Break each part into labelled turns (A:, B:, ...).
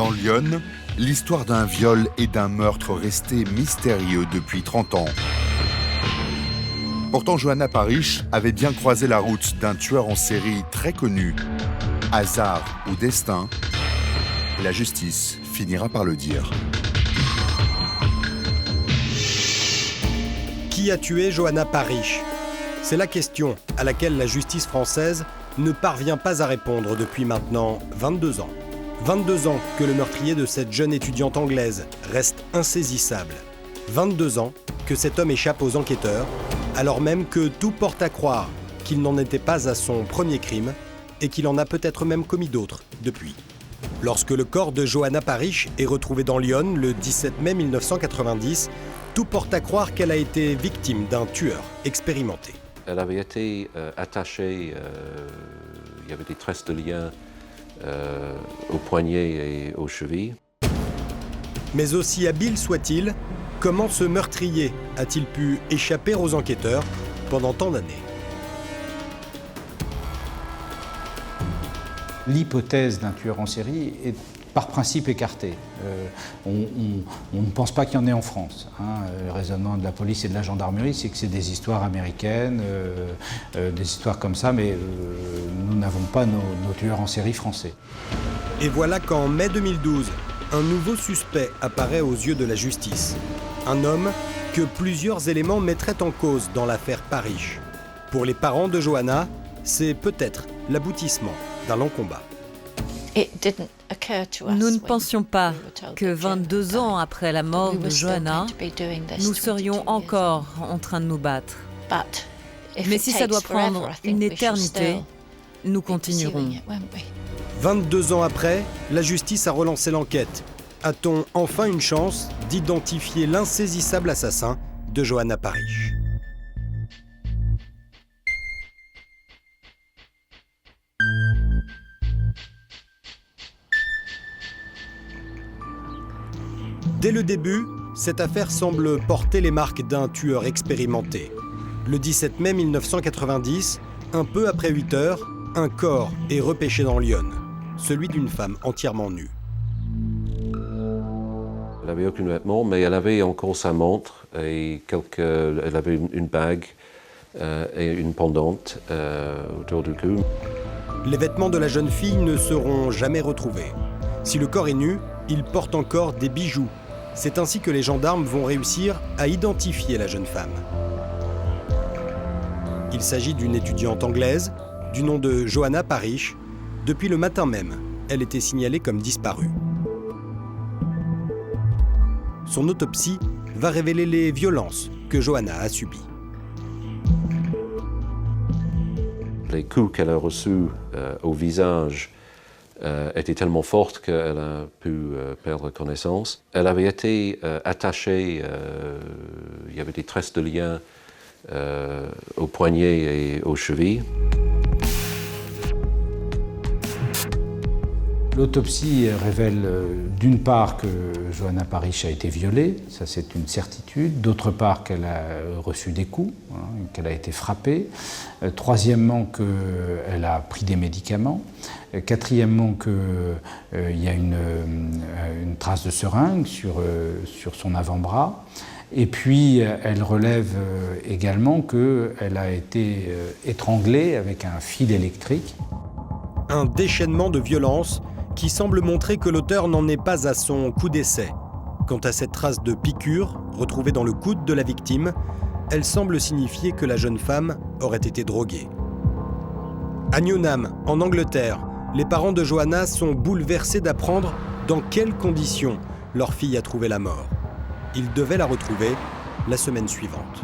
A: Dans Lyon, l'histoire d'un viol et d'un meurtre resté mystérieux depuis 30 ans. Pourtant, Johanna Parish avait bien croisé la route d'un tueur en série très connu. Hasard ou destin, la justice finira par le dire.
B: Qui a tué Johanna Parish ? C'est la question à laquelle la justice française ne parvient pas à répondre depuis maintenant 22 ans. 22 ans que le meurtrier de cette jeune étudiante anglaise reste insaisissable. 22 ans que cet homme échappe aux enquêteurs, alors même que tout porte à croire qu'il n'en était pas à son premier crime et qu'il en a peut-être même commis d'autres depuis. Lorsque le corps de Johanna Parish est retrouvé dans Lyon le 17 mai 1990, tout porte à croire qu'elle a été victime d'un tueur expérimenté.
C: Elle avait été attachée, il y avait des traces de lien aux poignets et aux chevilles.
B: Mais aussi habile soit-il, comment ce meurtrier a-t-il pu échapper aux enquêteurs pendant tant d'années ?
D: L'hypothèse d'un tueur en série est par principe écartée. On ne pense pas qu'il y en ait en France. Le raisonnement de la police et de la gendarmerie, c'est que c'est des histoires américaines, des histoires comme ça, mais nous n'avons pas nos tueurs en série français.
B: Et voilà qu'en mai 2012, un nouveau suspect apparaît aux yeux de la justice. Un homme que plusieurs éléments mettraient en cause dans l'affaire Parish. Pour les parents de Johanna, c'est peut-être l'aboutissement d'un long combat.
E: Nous ne pensions pas que 22 ans après la mort de Johanna, nous serions encore en train de nous battre. Mais si ça doit prendre une éternité, nous continuerons.
B: 22 ans après, la justice a relancé l'enquête. A-t-on enfin une chance d'identifier l'insaisissable assassin de Johanna Parish ? Dès le début, cette affaire semble porter les marques d'un tueur expérimenté. Le 17 mai 1990, un peu après 8 heures, un corps est repêché dans Lyon, celui d'une femme entièrement nue.
C: Elle n'avait aucun vêtement, mais elle avait encore sa montre et elle avait une bague et une pendante autour du cou.
B: Les vêtements de la jeune fille ne seront jamais retrouvés. Si le corps est nu, il porte encore des bijoux. C'est ainsi que les gendarmes vont réussir à identifier la jeune femme. Il s'agit d'une étudiante anglaise, du nom de Johanna Parish. Depuis le matin même, elle était signalée comme disparue. Son autopsie va révéler les violences que Johanna a subies.
C: Les coups qu'elle a reçus au visage était tellement forte qu'elle a pu perdre connaissance. Elle avait été attachée, il y avait des traces de lien aux poignets et aux chevilles.
D: L'autopsie révèle d'une part que Johanna Parish a été violée, ça c'est une certitude, d'autre part qu'elle a reçu des coups, qu'elle a été frappée, troisièmement qu'elle a pris des médicaments, quatrièmement qu'il y a une trace de seringue sur son avant-bras, et puis elle relève également qu'elle a été étranglée avec un fil électrique.
B: Un déchaînement de violence qui semble montrer que l'auteur n'en est pas à son coup d'essai. Quant à cette trace de piqûre retrouvée dans le coude de la victime, elle semble signifier que la jeune femme aurait été droguée. À Newham, en Angleterre, les parents de Johanna sont bouleversés d'apprendre dans quelles conditions leur fille a trouvé la mort. Ils devaient la retrouver la semaine suivante.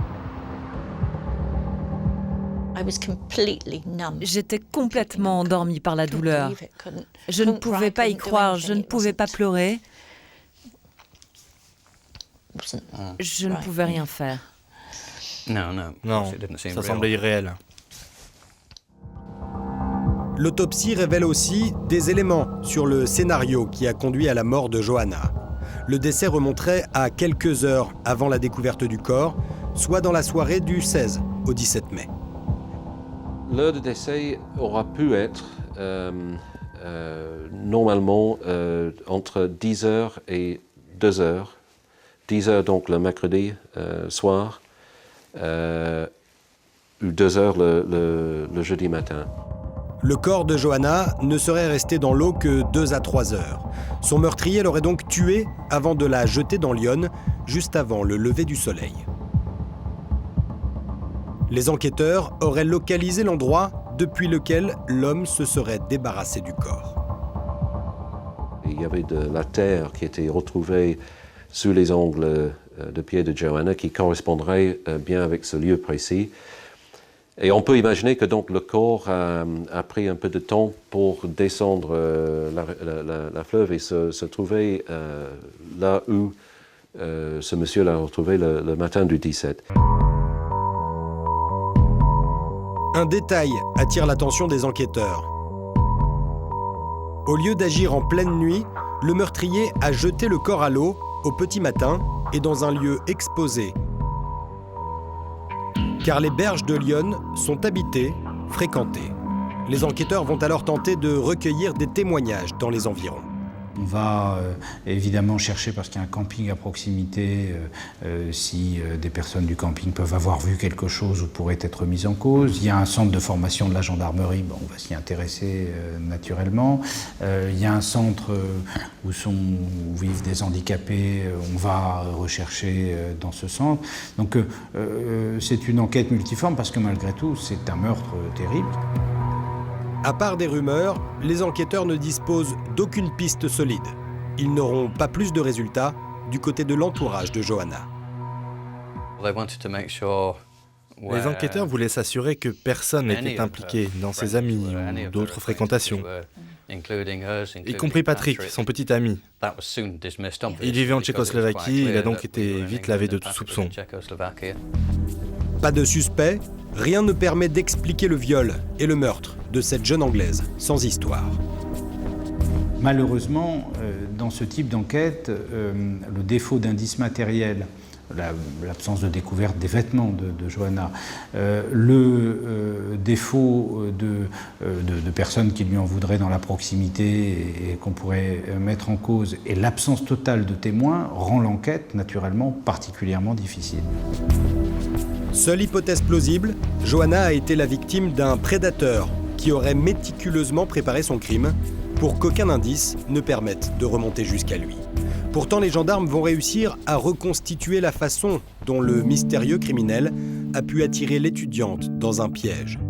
E: J'étais complètement endormie par la douleur. Je ne pouvais pas y croire, je ne pouvais pas pleurer. Je ne pouvais rien faire.
F: Non, ça semblait irréel.
B: L'autopsie révèle aussi des éléments sur le scénario qui a conduit à la mort de Johanna. Le décès remonterait à quelques heures avant la découverte du corps, soit dans la soirée du 16 au 17 mai.
C: L'heure de décès aura pu être normalement entre 10h et 2h. 10h donc le mercredi soir, ou 2h le jeudi matin.
B: Le corps de Johanna ne serait resté dans l'eau que 2 à 3 heures. Son meurtrier l'aurait donc tuée avant de la jeter dans l'Yonne, juste avant le lever du soleil. Les enquêteurs auraient localisé l'endroit depuis lequel l'homme se serait débarrassé du corps.
C: Il y avait de la terre qui était retrouvée sous les ongles de pied de Johanna qui correspondrait bien avec ce lieu précis. Et on peut imaginer que donc le corps a pris un peu de temps pour descendre la fleuve et se trouver là où ce monsieur l'a retrouvé le matin du 17.
B: Un détail attire l'attention des enquêteurs. Au lieu d'agir en pleine nuit, le meurtrier a jeté le corps à l'eau au petit matin et dans un lieu exposé. Car les berges de l'Yonne sont habitées, fréquentées. Les enquêteurs vont alors tenter de recueillir des témoignages dans les environs.
D: On va évidemment chercher, parce qu'il y a un camping à proximité, si des personnes du camping peuvent avoir vu quelque chose ou pourraient être mises en cause. Il y a un centre de formation de la gendarmerie, bon, on va s'y intéresser naturellement. Il y a un centre où vivent des handicapés, on va rechercher dans ce centre. Donc c'est une enquête multiforme parce que malgré tout, c'est un meurtre terrible.
B: À part des rumeurs, les enquêteurs ne disposent d'aucune piste solide. Ils n'auront pas plus de résultats du côté de l'entourage de Johanna.
F: Les enquêteurs voulaient s'assurer que personne n'était impliqué dans ses amis ou d'autres fréquentations, y compris Patrick, son petit ami. Il vivait en Tchécoslovaquie, il a donc été vite lavé de tout soupçon.
B: Pas de suspect, rien ne permet d'expliquer le viol et le meurtre de cette jeune Anglaise sans histoire.
D: Malheureusement, dans ce type d'enquête, le défaut d'indices matériels, l'absence de découverte des vêtements de Johanna, le défaut de personnes qui lui en voudraient dans la proximité et qu'on pourrait mettre en cause, et l'absence totale de témoins rend l'enquête naturellement particulièrement difficile.
B: Seule hypothèse plausible, Johanna a été la victime d'un prédateur qui aurait méticuleusement préparé son crime pour qu'aucun indice ne permette de remonter jusqu'à lui. Pourtant, les gendarmes vont réussir à reconstituer la façon dont le mystérieux criminel a pu attirer l'étudiante dans un piège.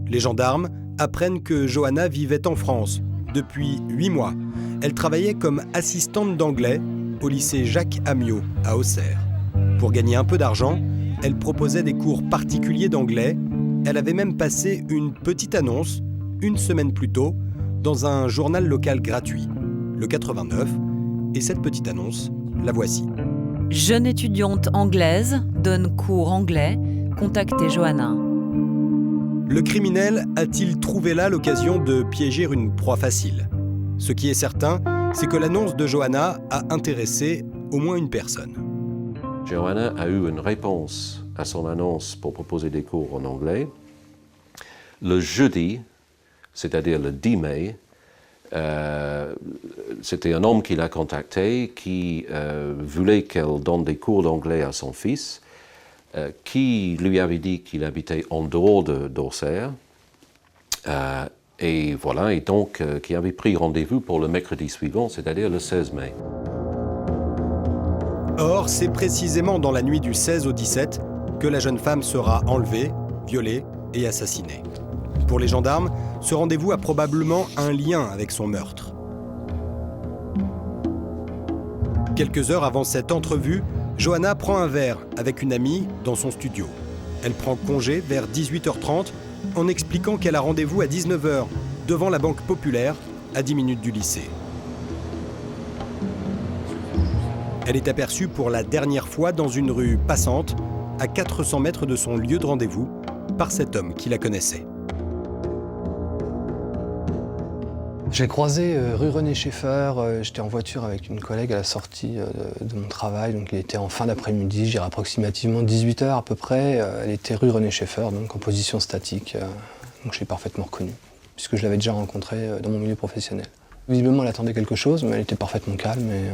B: Les gendarmes apprennent que Johanna vivait en France depuis 8 mois. Elle travaillait comme assistante d'anglais au lycée Jacques Amyot à Auxerre. Pour gagner un peu d'argent, elle proposait des cours particuliers d'anglais. Elle avait même passé une petite annonce, une semaine plus tôt, dans un journal local gratuit, le 89, et cette petite annonce, la voici.
E: Jeune étudiante anglaise, donne cours anglais, contactez Johanna.
B: Le criminel a-t-il trouvé là l'occasion de piéger une proie facile? Ce qui est certain, c'est que l'annonce de Johanna a intéressé au moins une personne.
C: Johanna a eu une réponse à son annonce pour proposer des cours en anglais. Le jeudi, c'est-à-dire le 10 mai, c'était un homme qui l'a contacté, qui voulait qu'elle donne des cours d'anglais à son fils, qui lui avait dit qu'il habitait en dehors d'Auxerre, et voilà, et donc qui avait pris rendez-vous pour le mercredi suivant, c'est-à-dire le 16 mai.
B: Or, c'est précisément dans la nuit du 16 au 17 que la jeune femme sera enlevée, violée et assassinée. Pour les gendarmes, ce rendez-vous a probablement un lien avec son meurtre. Quelques heures avant cette entrevue, Johanna prend un verre avec une amie dans son studio. Elle prend congé vers 18h30 en expliquant qu'elle a rendez-vous à 19h devant la Banque Populaire, à 10 minutes du lycée. Elle est aperçue pour la dernière fois dans une rue passante, à 400 mètres de son lieu de rendez-vous, par cet homme qui la connaissait.
G: J'ai croisé rue René Schaeffer, j'étais en voiture avec une collègue à la sortie de mon travail, donc il était en fin d'après-midi, j'irais approximativement 18h à peu près. Elle était rue René Schaeffer, donc en position statique, donc je l'ai parfaitement reconnue. puisque je l'avais déjà rencontrée dans mon milieu professionnel. Visiblement, elle attendait quelque chose, mais elle était parfaitement calme et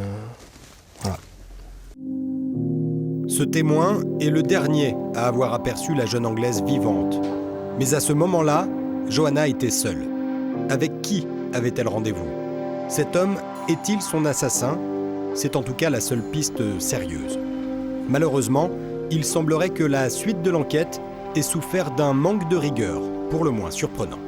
G: voilà.
B: Ce témoin est le dernier à avoir aperçu la jeune Anglaise vivante. Mais à ce moment-là, Johanna était seule. Avec qui avait-elle rendez-vous? Cet homme est-il son assassin? C'est en tout cas la seule piste sérieuse. Malheureusement, il semblerait que la suite de l'enquête ait souffert d'un manque de rigueur, pour le moins surprenant.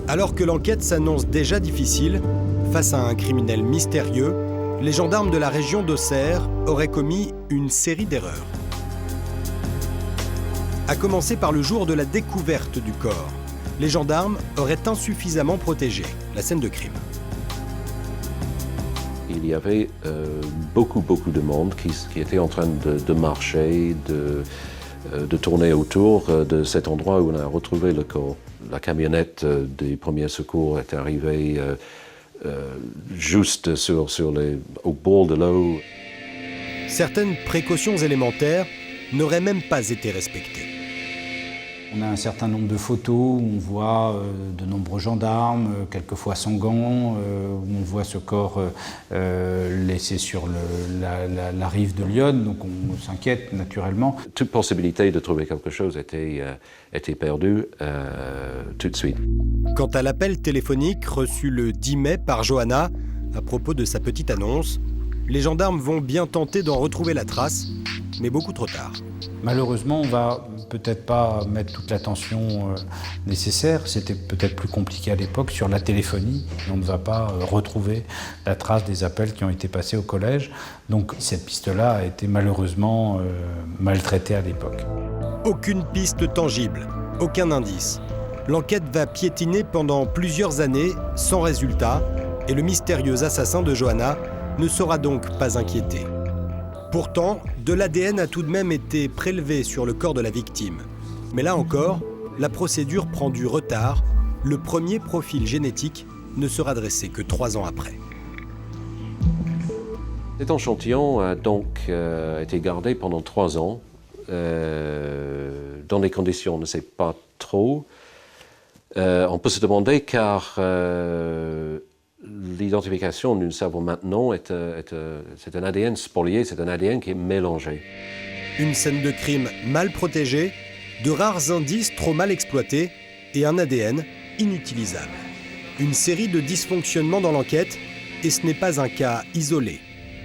B: Alors que l'enquête s'annonce déjà difficile, face à un criminel mystérieux, les gendarmes de la région d'Auxerre auraient commis une série d'erreurs. À commencer par le jour de la découverte du corps, les gendarmes auraient insuffisamment protégé la scène de crime.
C: Il y avait beaucoup de monde qui était en train de marcher, de tourner autour de cet endroit où on a retrouvé le corps. La camionnette des premiers secours est arrivée juste au bord de l'eau.
B: Certaines précautions élémentaires n'auraient même pas été respectées.
D: On a un certain nombre de photos où on voit de nombreux gendarmes, quelquefois sans gants, où on voit ce corps laissé sur la rive de Lyon, donc on s'inquiète naturellement.
C: Toute possibilité de trouver quelque chose était perdue tout de suite.
B: Quant à l'appel téléphonique reçu le 10 mai par Johanna à propos de sa petite annonce, les gendarmes vont bien tenter d'en retrouver la trace, mais beaucoup trop tard.
D: Malheureusement, on va peut-être pas mettre toute l'attention nécessaire. C'était peut-être plus compliqué à l'époque sur la téléphonie. On ne va pas retrouver la trace des appels qui ont été passés au collège. Donc cette piste-là a été malheureusement maltraitée à l'époque.
B: Aucune piste tangible, aucun indice. L'enquête va piétiner pendant plusieurs années sans résultat et le mystérieux assassin de Johanna ne sera donc pas inquiété. Pourtant, de l'ADN a tout de même été prélevé sur le corps de la victime. Mais là encore, la procédure prend du retard. Le premier profil génétique ne sera dressé que 3 ans après.
C: Cet échantillon a donc été gardé pendant 3 ans. Dans des conditions, on ne sait pas trop. On peut se demander car l'identification, nous le savons maintenant, c'est un ADN spolié, c'est un ADN qui est mélangé.
B: Une scène de crime mal protégée, de rares indices trop mal exploités et un ADN inutilisable. Une série de dysfonctionnements dans l'enquête, et ce n'est pas un cas isolé.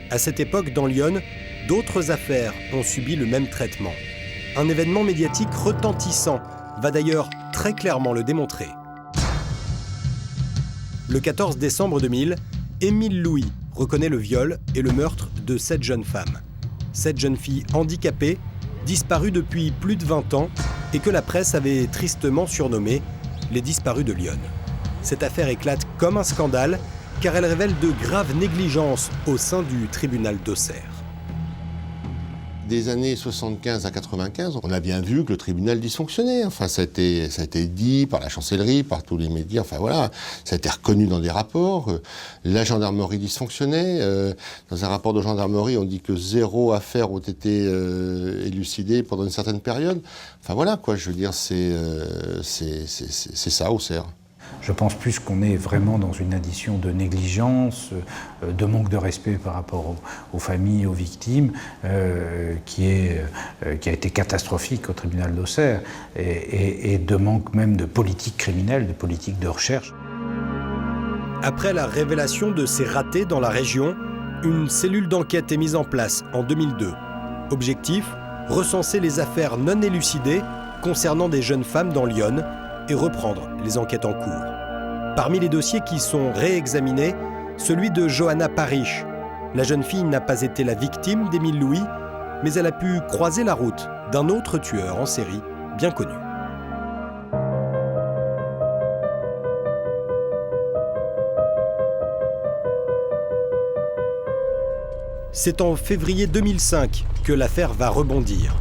B: À cette époque, dans Lyon, d'autres affaires ont subi le même traitement. Un événement médiatique retentissant va d'ailleurs très clairement le démontrer. Le 14 décembre 2000, Émile Louis reconnaît le viol et le meurtre de 7 jeunes femmes. 7 jeunes filles handicapées, disparues depuis plus de 20 ans et que la presse avait tristement surnommées les disparues de Lyon. Cette affaire éclate comme un scandale car elle révèle de graves négligences au sein du tribunal d'Auxerre.
H: Des années 75 à 95, on a bien vu que le tribunal dysfonctionnait. Enfin, ça a été dit par la chancellerie, par tous les médias. Enfin voilà, ça a été reconnu dans des rapports. La gendarmerie dysfonctionnait. Dans un rapport de gendarmerie, on dit que 0 affaires ont été élucidées pendant une certaine période. Enfin voilà, quoi. Je veux dire, c'est ça, Auxerre.
D: Je pense plus qu'on est vraiment dans une addition de négligence, de manque de respect par rapport aux familles, aux victimes, qui a été catastrophique au tribunal d'Auxerre, et de manque même de politique criminelle, de politique de recherche.
B: Après la révélation de ces ratés dans la région, une cellule d'enquête est mise en place en 2002. Objectif, recenser les affaires non élucidées concernant des jeunes femmes dans Lyon et reprendre les enquêtes en cours. Parmi les dossiers qui sont réexaminés, celui de Johanna Parish. La jeune fille n'a pas été la victime d'Émile Louis, mais elle a pu croiser la route d'un autre tueur en série bien connu. C'est en février 2005 que l'affaire va rebondir,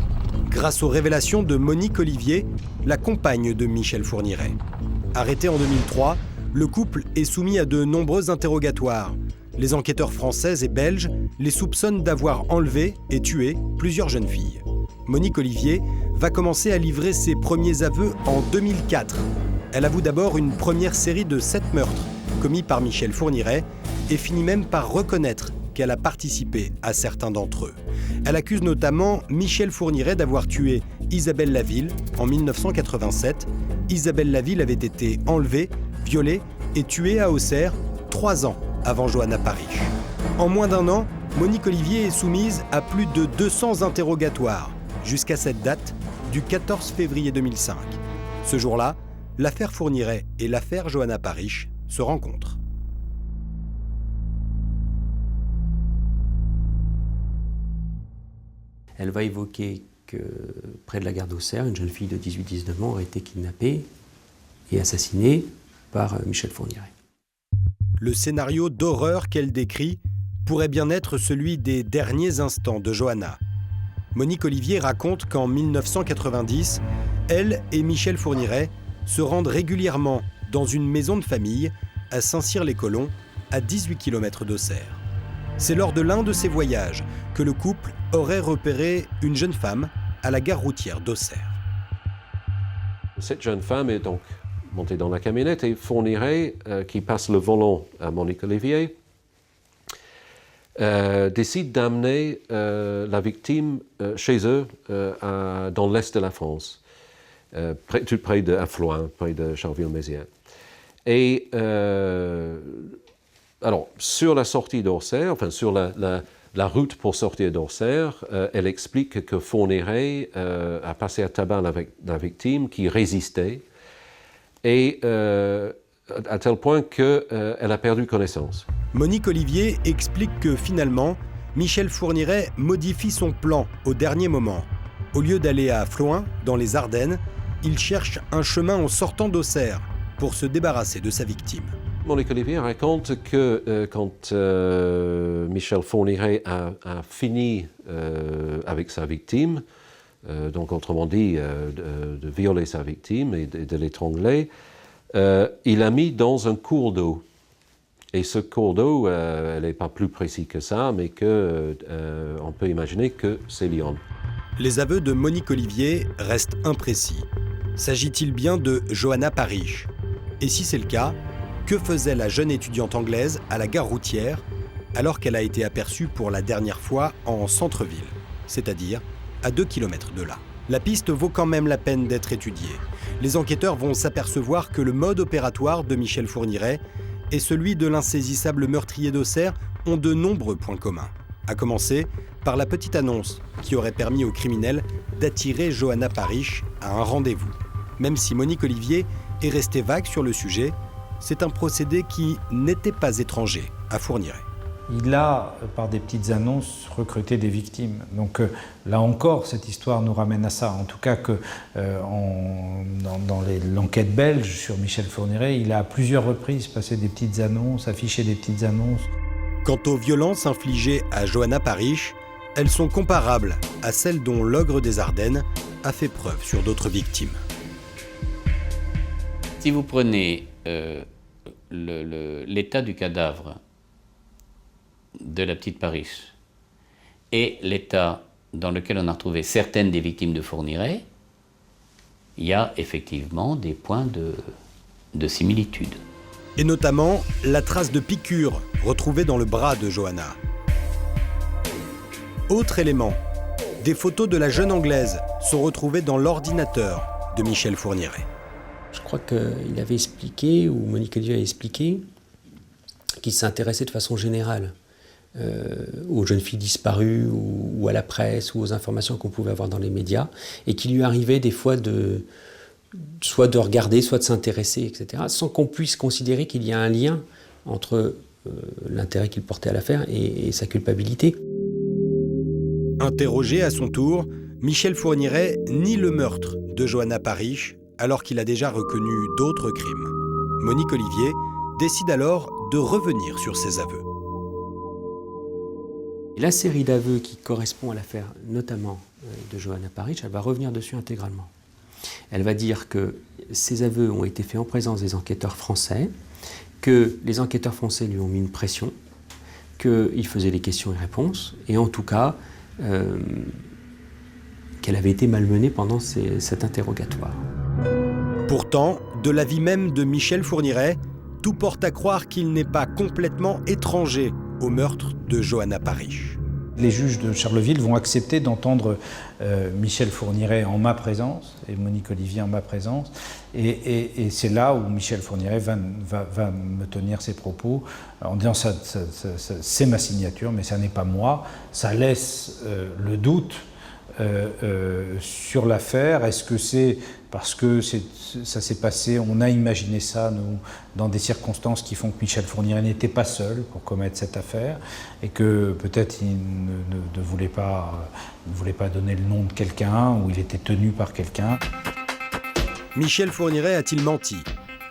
B: grâce aux révélations de Monique Olivier, la compagne de Michel Fourniret. Arrêté en 2003, le couple est soumis à de nombreux interrogatoires. Les enquêteurs français et belges les soupçonnent d'avoir enlevé et tué plusieurs jeunes filles. Monique Olivier va commencer à livrer ses premiers aveux en 2004. Elle avoue d'abord une première série de 7 meurtres commis par Michel Fourniret et finit même par reconnaître qu'elle a participé à certains d'entre eux. Elle accuse notamment Michel Fourniret d'avoir tué Isabelle Laville en 1987. Isabelle Laville avait été enlevée, violée et tuée à Auxerre 3 ans avant Johanna Parish. En moins d'1 an, Monique Olivier est soumise à plus de 200 interrogatoires, jusqu'à cette date du 14 février 2005. Ce jour-là, l'affaire Fourniret et l'affaire Johanna Parish se rencontrent.
I: Elle va évoquer que près de la gare d'Auxerre, une jeune fille de 18-19 ans aurait été kidnappée et assassinée par Michel Fourniret.
B: Le scénario d'horreur qu'elle décrit pourrait bien être celui des derniers instants de Johanna. Monique Olivier raconte qu'en 1990, elle et Michel Fourniret se rendent régulièrement dans une maison de famille à Saint-Cyr-les-Colons, à 18 km d'Auxerre. C'est lors de l'un de ces voyages que le couple aurait repéré une jeune femme à la gare routière d'Auxerre.
C: Cette jeune femme est donc montée dans la camionnette et Fourniret, qui passe le volant à Monique Olivier, décide d'amener la victime chez eux dans l'est de la France, tout près de Affluent, près de Charleville-Mézières. Et alors, sur la sortie d'Auxerre, enfin sur la route pour sortir d'Auxerre, elle explique que Fourniret a passé à tabac la victime qui résistait, et à tel point qu'elle a perdu connaissance.
B: Monique Olivier explique que finalement, Michel Fourniret modifie son plan au dernier moment. Au lieu d'aller à Affluent, dans les Ardennes, il cherche un chemin en sortant d'Auxerre pour se débarrasser de sa victime.
C: Monique Olivier raconte que quand Michel Fourniret a fini avec sa victime, donc autrement dit de violer sa victime et de l'étrangler, il l'a mis dans un cours d'eau. Et ce cours d'eau, elle n'est pas plus précis que ça, mais on peut imaginer que c'est l'Yonne.
B: Les aveux de Monique Olivier restent imprécis. S'agit-il bien de Johanna Parish? Et si c'est le cas, que faisait la jeune étudiante anglaise à la gare routière alors qu'elle a été aperçue pour la dernière fois en centre-ville, c'est-à-dire à 2 km de là? La piste vaut quand même la peine d'être étudiée. Les enquêteurs vont s'apercevoir que le mode opératoire de Michel Fourniret et celui de l'insaisissable meurtrier d'Auxerre ont de nombreux points communs. À commencer par la petite annonce qui aurait permis aux criminels d'attirer Johanna Parish à un rendez-vous. Même si Monique Olivier est restée vague sur le sujet, c'est un procédé qui n'était pas étranger à Fourniret.
D: Il a, par des petites annonces, recruté des victimes. Donc là encore, cette histoire nous ramène à ça. En tout cas, dans l'enquête belge sur Michel Fourniret, il a à plusieurs reprises passé des petites annonces, affiché des petites annonces.
B: Quant aux violences infligées à Johanna Parish, elles sont comparables à celles dont l'ogre des Ardennes a fait preuve sur d'autres victimes.
J: Si vous prenez l'état du cadavre de la petite Parish et l'état dans lequel on a retrouvé certaines des victimes de Fourniret, il y a effectivement des points de similitude.
B: Et notamment la trace de piqûre retrouvée dans le bras de Johanna. Autre élément, des photos de la jeune Anglaise sont retrouvées dans l'ordinateur de Michel Fourniret.
I: Je crois qu'il avait expliqué, ou Monique Olivier a expliqué, qu'il s'intéressait de façon générale aux jeunes filles disparues, ou à la presse, ou aux informations qu'on pouvait avoir dans les médias, et qu'il lui arrivait des fois soit de regarder, soit de s'intéresser, etc., sans qu'on puisse considérer qu'il y a un lien entre l'intérêt qu'il portait à l'affaire et sa culpabilité.
B: Interrogé à son tour, Michel Fourniret nie le meurtre de Johanna Parish, alors qu'il a déjà reconnu d'autres crimes. Monique Olivier décide alors de revenir sur ses aveux.
I: La série d'aveux qui correspond à l'affaire notamment de Johanna Parish, elle va revenir dessus intégralement. Elle va dire que ces aveux ont été faits en présence des enquêteurs français, que les enquêteurs français lui ont mis une pression, qu'il faisait les questions et réponses, et en tout cas qu'elle avait été malmenée pendant cet interrogatoire.
B: Pourtant, de l'avis même de Michel Fourniret, tout porte à croire qu'il n'est pas complètement étranger au meurtre de Johanna Parish.
D: Les juges de Charleville vont accepter d'entendre Michel Fourniret en ma présence et Monique Olivier en ma présence. Et c'est là où Michel Fourniret va me tenir ses propos en disant ça, c'est ma signature, mais ça n'est pas moi. Ça laisse le doute sur l'affaire. Est-ce que c'est parce que ça s'est passé, on a imaginé ça, nous, dans des circonstances qui font que Michel Fourniret n'était pas seul pour commettre cette affaire, et que peut-être il ne voulait pas donner le nom de quelqu'un, ou il était tenu par quelqu'un.
B: Michel Fourniret a-t-il menti?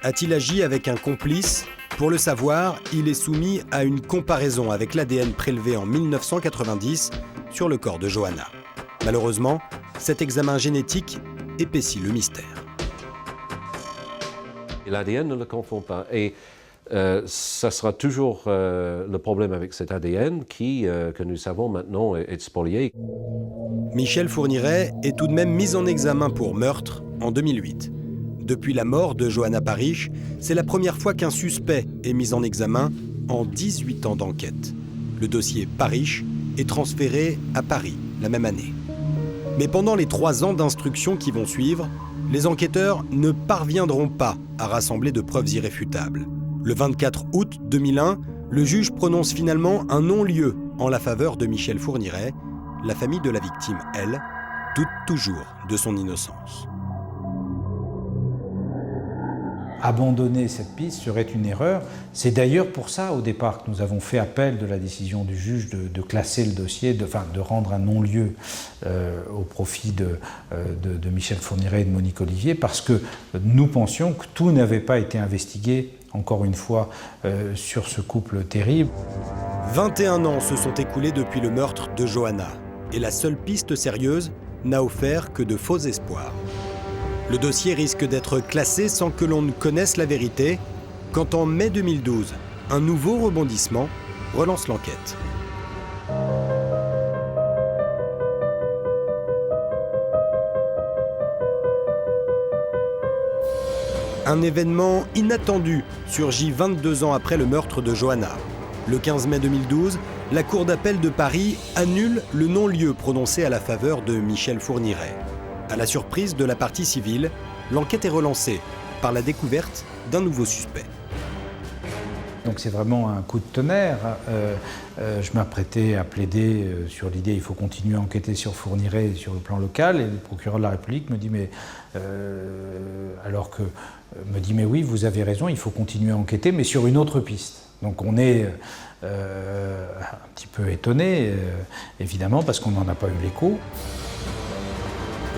B: A-t-il agi avec un complice? Pour le savoir, il est soumis à une comparaison avec l'ADN prélevé en 1990 sur le corps de Johanna. Malheureusement, cet examen génétique épaissit le mystère.
C: L'ADN ne le confond pas. Et ça sera toujours le problème avec cet ADN que nous savons maintenant est spolié.
B: Michel Fourniret est tout de même mis en examen pour meurtre en 2008. Depuis la mort de Johanna Parish, c'est la première fois qu'un suspect est mis en examen en 18 ans d'enquête. Le dossier Parish est transféré à Paris la même année. Mais pendant les 3 ans d'instruction qui vont suivre, les enquêteurs ne parviendront pas à rassembler de preuves irréfutables. Le 24 août 2001, le juge prononce finalement un non-lieu en la faveur de Michel Fourniret. La famille de la victime, elle, doute toujours de son innocence.
D: Abandonner cette piste serait une erreur. C'est d'ailleurs pour ça, au départ, que nous avons fait appel de la décision du juge de classer le dossier, de rendre un non-lieu au profit de Michel Fourniret et de Monique Olivier, parce que nous pensions que tout n'avait pas été investigué, encore une fois, sur ce couple terrible.
B: 21 ans se sont écoulés depuis le meurtre de Johanna, et la seule piste sérieuse n'a offert que de faux espoirs. Le dossier risque d'être classé sans que l'on ne connaisse la vérité, quand en mai 2012, un nouveau rebondissement relance l'enquête. Un événement inattendu surgit 22 ans après le meurtre de Johanna. Le 15 mai 2012, la Cour d'appel de Paris annule le non-lieu prononcé à la faveur de Michel Fourniret. À la surprise de la partie civile, l'enquête est relancée par la découverte d'un nouveau suspect.
D: Donc c'est vraiment un coup de tonnerre. Je m'apprêtais à plaider sur l'idée qu'il faut continuer à enquêter sur Fourniret sur le plan local, et le procureur de la République me dit mais oui, vous avez raison, il faut continuer à enquêter, mais sur une autre piste. Donc on est un petit peu étonné, évidemment, parce qu'on n'en a pas eu l'écho.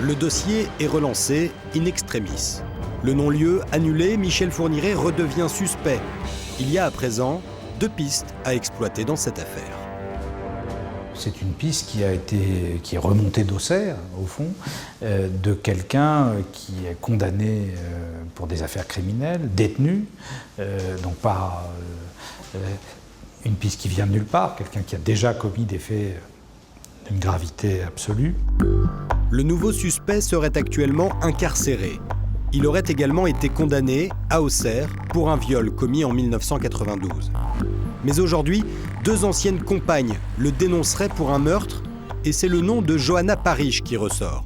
B: Le dossier est relancé in extremis. Le non-lieu annulé, Michel Fourniret redevient suspect. Il y a à présent 2 pistes à exploiter dans cette affaire.
D: C'est une piste qui est remontée d'Auxerre, au fond, de quelqu'un qui est condamné pour des affaires criminelles, détenu, donc pas une piste qui vient de nulle part, quelqu'un qui a déjà commis des faits d'une gravité absolue.
B: Le nouveau suspect serait actuellement incarcéré. Il aurait également été condamné à Auxerre pour un viol commis en 1992. Mais aujourd'hui, 2 anciennes compagnes le dénonceraient pour un meurtre, et c'est le nom de Johanna Parish qui ressort.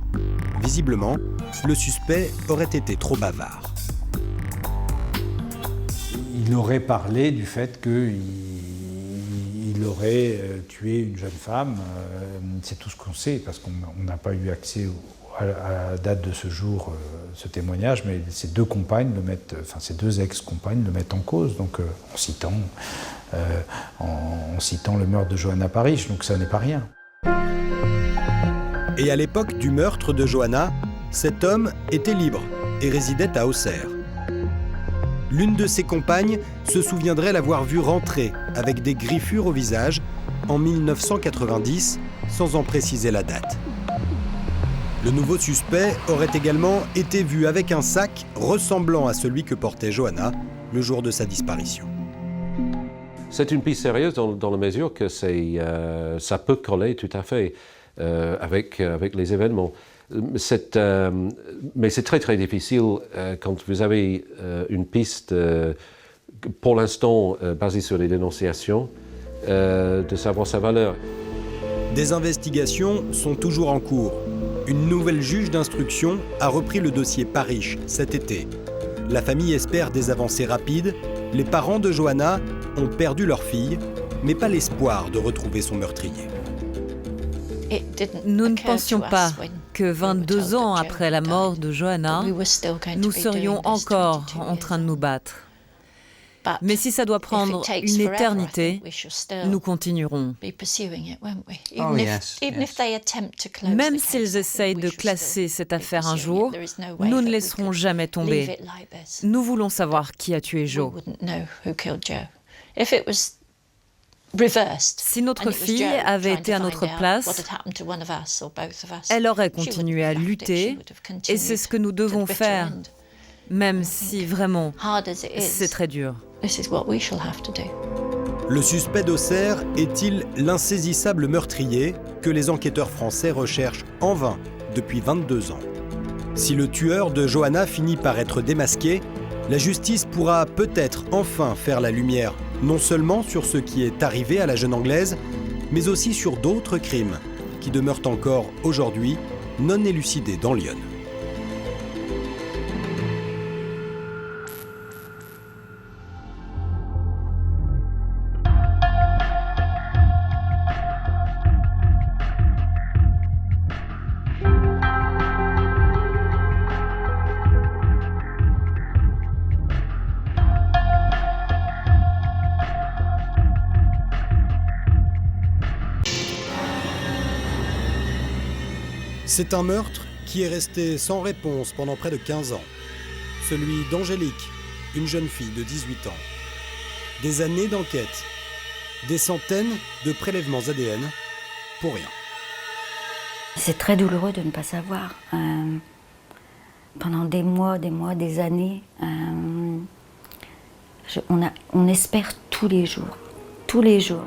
B: Visiblement, le suspect aurait été trop bavard.
D: Il aurait parlé du fait qu'il aurait tué une jeune femme. C'est tout ce qu'on sait, parce qu'on n'a pas eu accès à la date de ce jour, ce témoignage, mais ces 2 compagnes ces 2 ex-compagnes le mettent en cause, donc en citant le meurtre de Johanna Parish, donc ça n'est pas rien.
B: Et à l'époque du meurtre de Johanna, cet homme était libre et résidait à Auxerre. L'une de ses compagnes se souviendrait l'avoir vu rentrer avec des griffures au visage en 1990, sans en préciser la date. Le nouveau suspect aurait également été vu avec un sac ressemblant à celui que portait Johanna le jour de sa disparition.
C: C'est une piste sérieuse dans la mesure que ça peut coller tout à fait avec les événements. Mais c'est très très difficile quand vous avez une piste, pour l'instant basée sur les dénonciations, de savoir sa valeur.
B: Des investigations sont toujours en cours. Une nouvelle juge d'instruction a repris le dossier Parish cet été. La famille espère des avancées rapides. Les parents de Johanna ont perdu leur fille, mais pas l'espoir de retrouver son meurtrier.
E: Nous ne pensions pas que 22 ans après la mort de Johanna, nous serions encore en train de nous battre. Mais si ça doit prendre une éternité, nous continuerons. Même s'ils essayent de classer cette affaire un jour, nous ne laisserons jamais tomber. Nous voulons savoir qui a tué Joe. Si notre fille avait été à notre place, elle aurait continué à lutter, et c'est ce que nous devons faire, même si vraiment c'est très dur.
B: Le suspect d'Auxerre est-il l'insaisissable meurtrier que les enquêteurs français recherchent en vain depuis 22 ans? Si le tueur de Johanna finit par être démasqué, la justice pourra peut-être enfin faire la lumière non seulement sur ce qui est arrivé à la jeune Anglaise, mais aussi sur d'autres crimes qui demeurent encore aujourd'hui non élucidés dans Lyon. C'est un meurtre qui est resté sans réponse pendant près de 15 ans. Celui d'Angélique, une jeune fille de 18 ans. Des années d'enquête, des centaines de prélèvements ADN, pour rien.
K: C'est très douloureux de ne pas savoir. Pendant des mois, des années, on espère tous les jours. Tous les jours.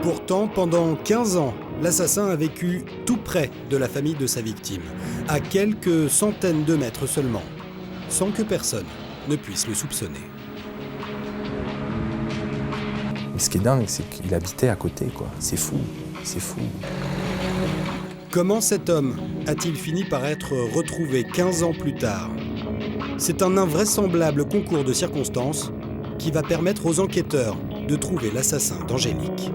B: Pourtant, pendant 15 ans, l'assassin a vécu tout près de la famille de sa victime, à quelques centaines de mètres seulement, sans que personne ne puisse le soupçonner.
L: Mais ce qui est dingue, c'est qu'il habitait à côté, quoi. C'est fou, c'est fou.
B: Comment cet homme a-t-il fini par être retrouvé 15 ans plus tard? C'est un invraisemblable concours de circonstances qui va permettre aux enquêteurs de trouver l'assassin d'Angélique.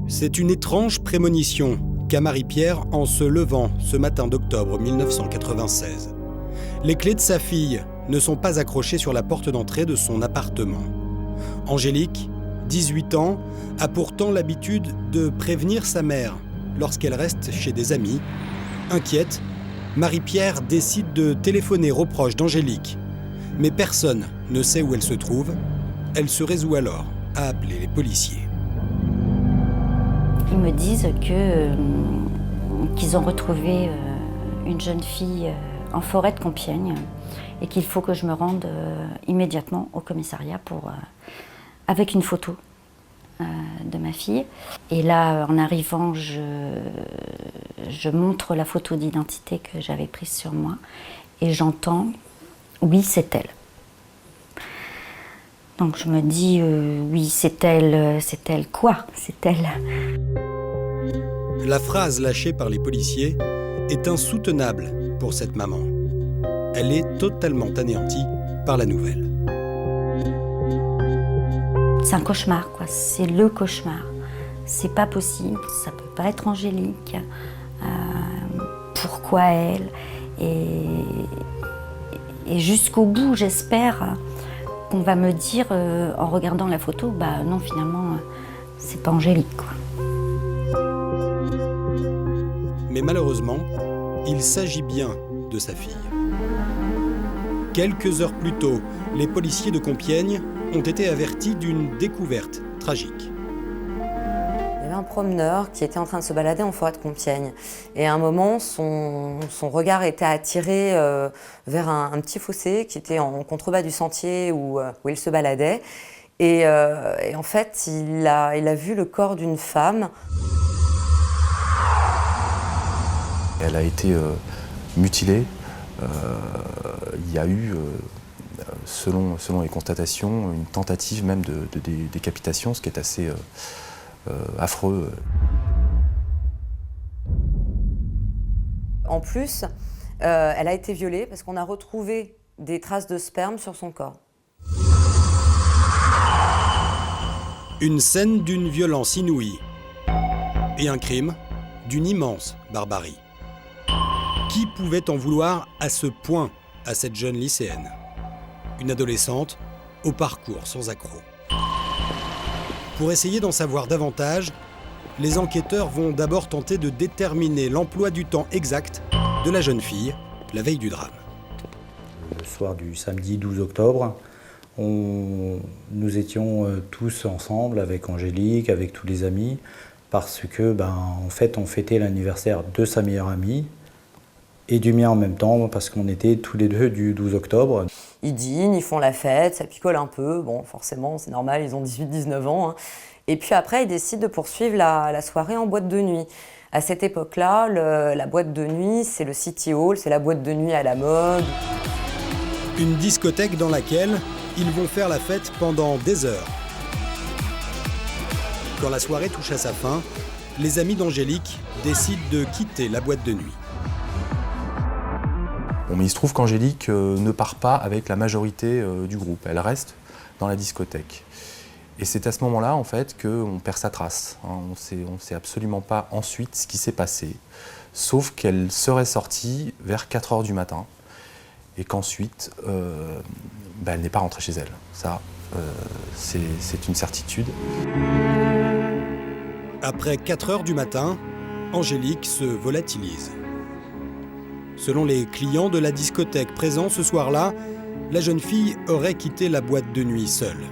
B: C'est une étrange prémonition qu'a Marie-Pierre en se levant ce matin d'octobre 1996. Les clés de sa fille ne sont pas accrochées sur la porte d'entrée de son appartement. Angélique, 18 ans, a pourtant l'habitude de prévenir sa mère lorsqu'elle reste chez des amis. Inquiète, Marie-Pierre décide de téléphoner aux proches d'Angélique. Mais personne ne sait où elle se trouve. Elle se résout alors à appeler les policiers.
K: Ils me disent qu'ils ont retrouvé une jeune fille en forêt de Compiègne et qu'il faut que je me rende immédiatement au commissariat avec une photo de ma fille. Et là, en arrivant, je montre la photo d'identité que j'avais prise sur moi et j'entends « oui, c'est elle ». Donc je me dis « oui, c'est elle quoi ? C'est elle ».
B: La phrase lâchée par les policiers est insoutenable pour cette maman. Elle est totalement anéantie par la nouvelle.
K: C'est un cauchemar, quoi. C'est le cauchemar. C'est pas possible, ça peut pas être Angélique. Pourquoi elle ? Et jusqu'au bout, j'espère qu'on va me dire, en regardant la photo, bah non, finalement, c'est pas Angélique, quoi.
B: Mais malheureusement, il s'agit bien de sa fille. Quelques heures plus tôt, les policiers de Compiègne ont été avertis d'une découverte tragique.
M: Il y avait un promeneur qui était en train de se balader en forêt de Compiègne. Et à un moment, son regard était attiré vers un petit fossé qui était en contrebas du sentier où il se baladait. Et en fait, il a vu le corps d'une femme.
L: Elle a été mutilée. Il y a eu, selon les constatations, une tentative même de décapitation, ce qui est assez affreux.
M: En plus, elle a été violée parce qu'on a retrouvé des traces de sperme sur son corps.
B: Une scène d'une violence inouïe et un crime d'une immense barbarie. Qui pouvait en vouloir à ce point à cette jeune lycéenne? Une adolescente au parcours sans accroc. Pour essayer d'en savoir davantage, les enquêteurs vont d'abord tenter de déterminer l'emploi du temps exact de la jeune fille la veille du drame.
N: Le soir du samedi 12 octobre, nous étions tous ensemble avec Angélique, avec tous les amis, parce que, en fait, on fêtait l'anniversaire de sa meilleure amie, et du mien en même temps, parce qu'on était tous les deux du 12 octobre.
M: Ils dînent, ils font la fête, ça picole un peu, bon forcément c'est normal, ils ont 18-19 ans. Hein. Et puis après ils décident de poursuivre la soirée en boîte de nuit. À cette époque-là, la boîte de nuit, c'est le City Hall, c'est la boîte de nuit à la mode.
B: Une discothèque dans laquelle ils vont faire la fête pendant des heures. Quand la soirée touche à sa fin, les amis d'Angélique décident de quitter la boîte de nuit.
L: Bon, mais il se trouve qu'Angélique ne part pas avec la majorité du groupe. Elle reste dans la discothèque. Et c'est à ce moment-là, en fait, qu'on perd sa trace. On ne sait absolument pas ensuite ce qui s'est passé, sauf qu'elle serait sortie vers 4 h du matin et qu'ensuite, elle n'est pas rentrée chez elle. Ça, c'est une certitude.
B: Après 4 h du matin, Angélique se volatilise. Selon les clients de la discothèque présents ce soir-là, la jeune fille aurait quitté la boîte de nuit seule.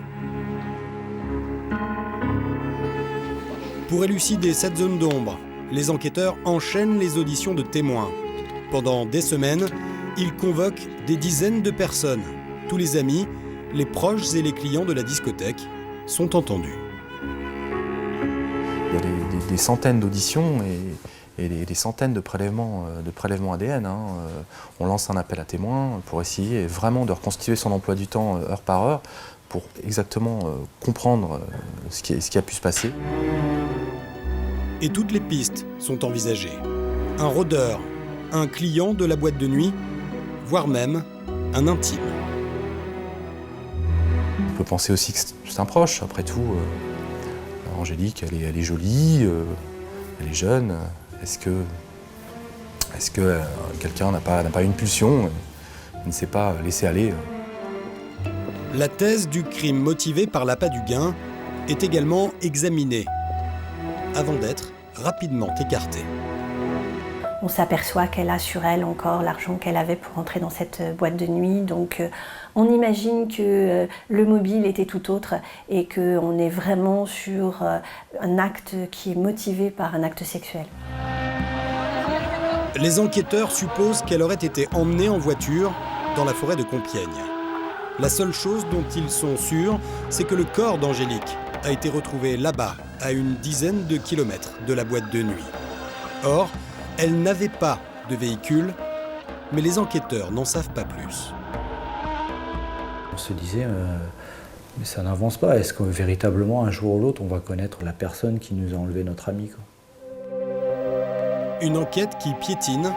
B: Pour élucider cette zone d'ombre, les enquêteurs enchaînent les auditions de témoins. Pendant des semaines, ils convoquent des dizaines de personnes. Tous les amis, les proches et les clients de la discothèque sont entendus.
L: Il y a des centaines d'auditions et des centaines de prélèvements ADN. On lance un appel à témoins pour essayer vraiment de reconstituer son emploi du temps heure par heure pour exactement comprendre ce qui a pu se passer.
B: Et toutes les pistes sont envisagées. Un rôdeur, un client de la boîte de nuit, voire même un intime.
L: On peut penser aussi que c'est un proche, après tout. Angélique, elle est jolie, elle est jeune. Est-ce que quelqu'un n'a pas une pulsion, ne s'est pas laissé aller?
B: La thèse du crime motivé par l'appât du gain est également examinée, avant d'être rapidement écartée.
O: On s'aperçoit qu'elle a sur elle encore l'argent qu'elle avait pour entrer dans cette boîte de nuit. Donc on imagine que le mobile était tout autre et qu'on est vraiment sur un acte qui est motivé par un acte sexuel.
B: Les enquêteurs supposent qu'elle aurait été emmenée en voiture dans la forêt de Compiègne. La seule chose dont ils sont sûrs, c'est que le corps d'Angélique a été retrouvé là-bas, à une dizaine de kilomètres de la boîte de nuit. Or, elle n'avait pas de véhicule, mais les enquêteurs n'en savent pas plus.
N: On se disait, mais ça n'avance pas. Est-ce que véritablement, un jour ou l'autre, on va connaître la personne qui nous a enlevé notre ami, quoi?
B: Une enquête qui piétine,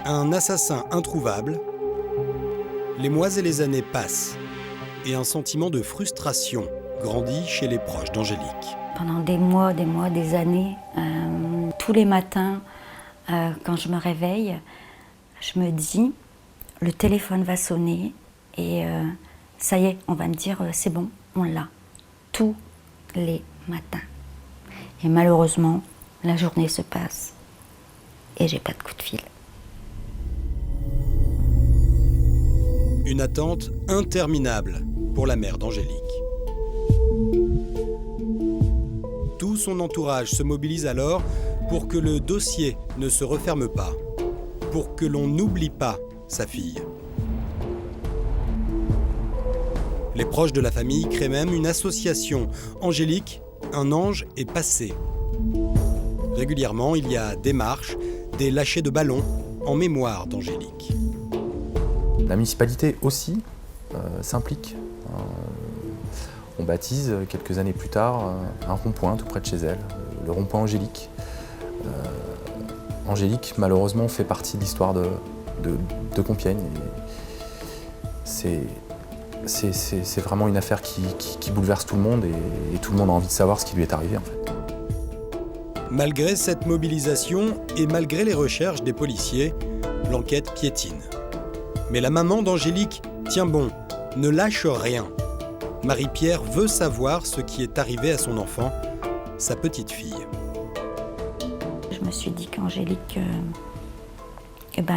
B: un assassin introuvable. Les mois et les années passent, et un sentiment de frustration grandit chez les proches d'Angélique.
K: Pendant des mois, des années, tous les matins, quand je me réveille, je me dis, le téléphone va sonner et ça y est, on va me dire, c'est bon, on l'a. Tous les matins. Et malheureusement, la journée se passe et j'ai pas de coup de fil.
B: Une attente interminable pour la mère d'Angélique. Tout son entourage se mobilise alors pour que le dossier ne se referme pas, pour que l'on n'oublie pas sa fille. Les proches de la famille créent même une association. Angélique, un ange est passé. Régulièrement, il y a des marches, des lâchers de ballons en mémoire d'Angélique.
L: La municipalité aussi s'implique. On baptise quelques années plus tard un rond-point tout près de chez elle, le rond-point Angélique. Angélique, malheureusement, fait partie de l'histoire de Compiègne. C'est vraiment une affaire qui bouleverse tout le monde et tout le monde a envie de savoir ce qui lui est arrivé en fait.
B: Malgré cette mobilisation et malgré les recherches des policiers, l'enquête piétine. Mais la maman d'Angélique tient bon, ne lâche rien. Marie-Pierre veut savoir ce qui est arrivé à son enfant, sa petite fille.
K: Je me suis dit qu'Angélique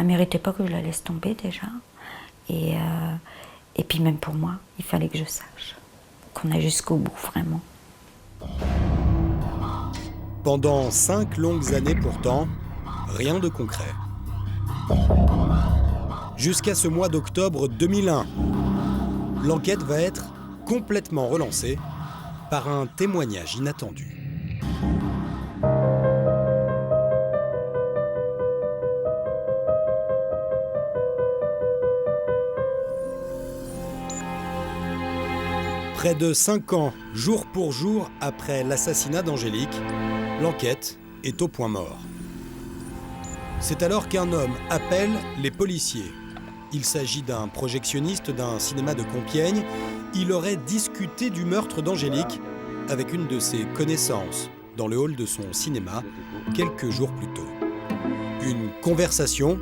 K: méritait pas que je la laisse tomber déjà. Et puis même pour moi, il fallait que je sache qu'on aille jusqu'au bout, vraiment.
B: Pendant 5 longues années pourtant, rien de concret. Jusqu'à ce mois d'octobre 2001, l'enquête va être complètement relancée par un témoignage inattendu. Près de 5 ans, jour pour jour après l'assassinat d'Angélique, l'enquête est au point mort. C'est alors qu'un homme appelle les policiers. Il s'agit d'un projectionniste d'un cinéma de Compiègne. Il aurait discuté du meurtre d'Angélique avec une de ses connaissances dans le hall de son cinéma quelques jours plus tôt. Une conversation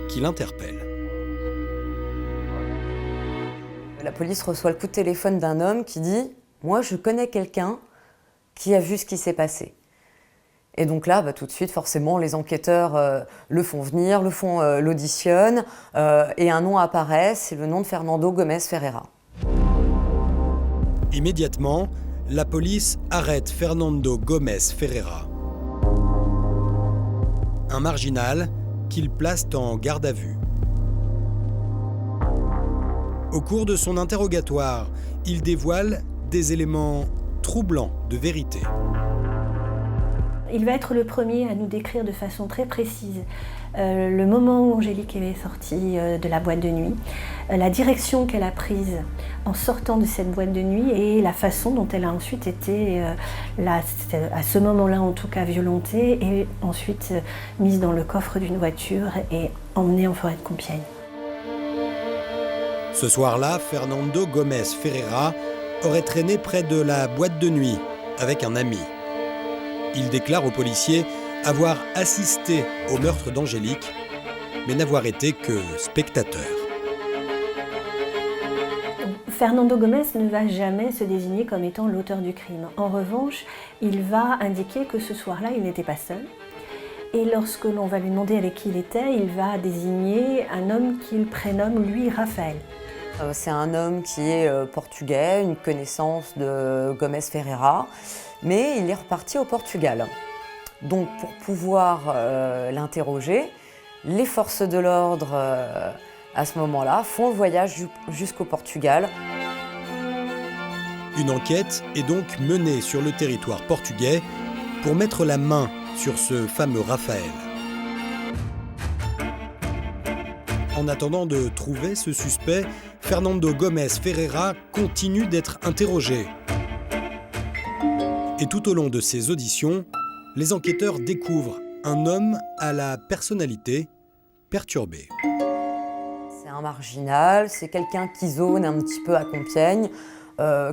B: qui l'interpelle.
M: La police reçoit le coup de téléphone d'un homme qui dit « Moi, je connais quelqu'un qui a vu ce qui s'est passé ». Et donc là, tout de suite, forcément, les enquêteurs le font venir, l'auditionnent, et un nom apparaît, c'est le nom de Fernando Gomes Ferreira.
B: Immédiatement, la police arrête Fernando Gomes Ferreira. Un marginal qu'ils placent en garde à vue. Au cours de son interrogatoire, il dévoile des éléments troublants de vérité.
O: Il va être le premier à nous décrire de façon très précise le moment où Angélique est sortie de la boîte de nuit, la direction qu'elle a prise en sortant de cette boîte de nuit et la façon dont elle a ensuite été, à ce moment-là en tout cas, violentée et ensuite mise dans le coffre d'une voiture et emmenée en forêt de Compiègne.
B: Ce soir-là, Fernando Gomes Ferreira aurait traîné près de la boîte de nuit avec un ami. Il déclare aux policiers avoir assisté au meurtre d'Angélique, mais n'avoir été que spectateur.
O: Fernando Gomes ne va jamais se désigner comme étant l'auteur du crime. En revanche, il va indiquer que ce soir-là, il n'était pas seul. Et lorsque l'on va lui demander avec qui il était, il va désigner un homme qu'il prénomme, lui, Raphaël.
M: C'est un homme qui est portugais, une connaissance de Gomes Ferreira, mais il est reparti au Portugal. Donc pour pouvoir l'interroger, les forces de l'ordre, à ce moment-là, font le voyage jusqu'au Portugal.
B: Une enquête est donc menée sur le territoire portugais pour mettre la main sur ce fameux Raphaël. En attendant de trouver ce suspect, Fernando Gomes Ferreira continue d'être interrogé. Et tout au long de ces auditions, les enquêteurs découvrent un homme à la personnalité perturbée.
M: C'est un marginal, c'est quelqu'un qui zone un petit peu à Compiègne,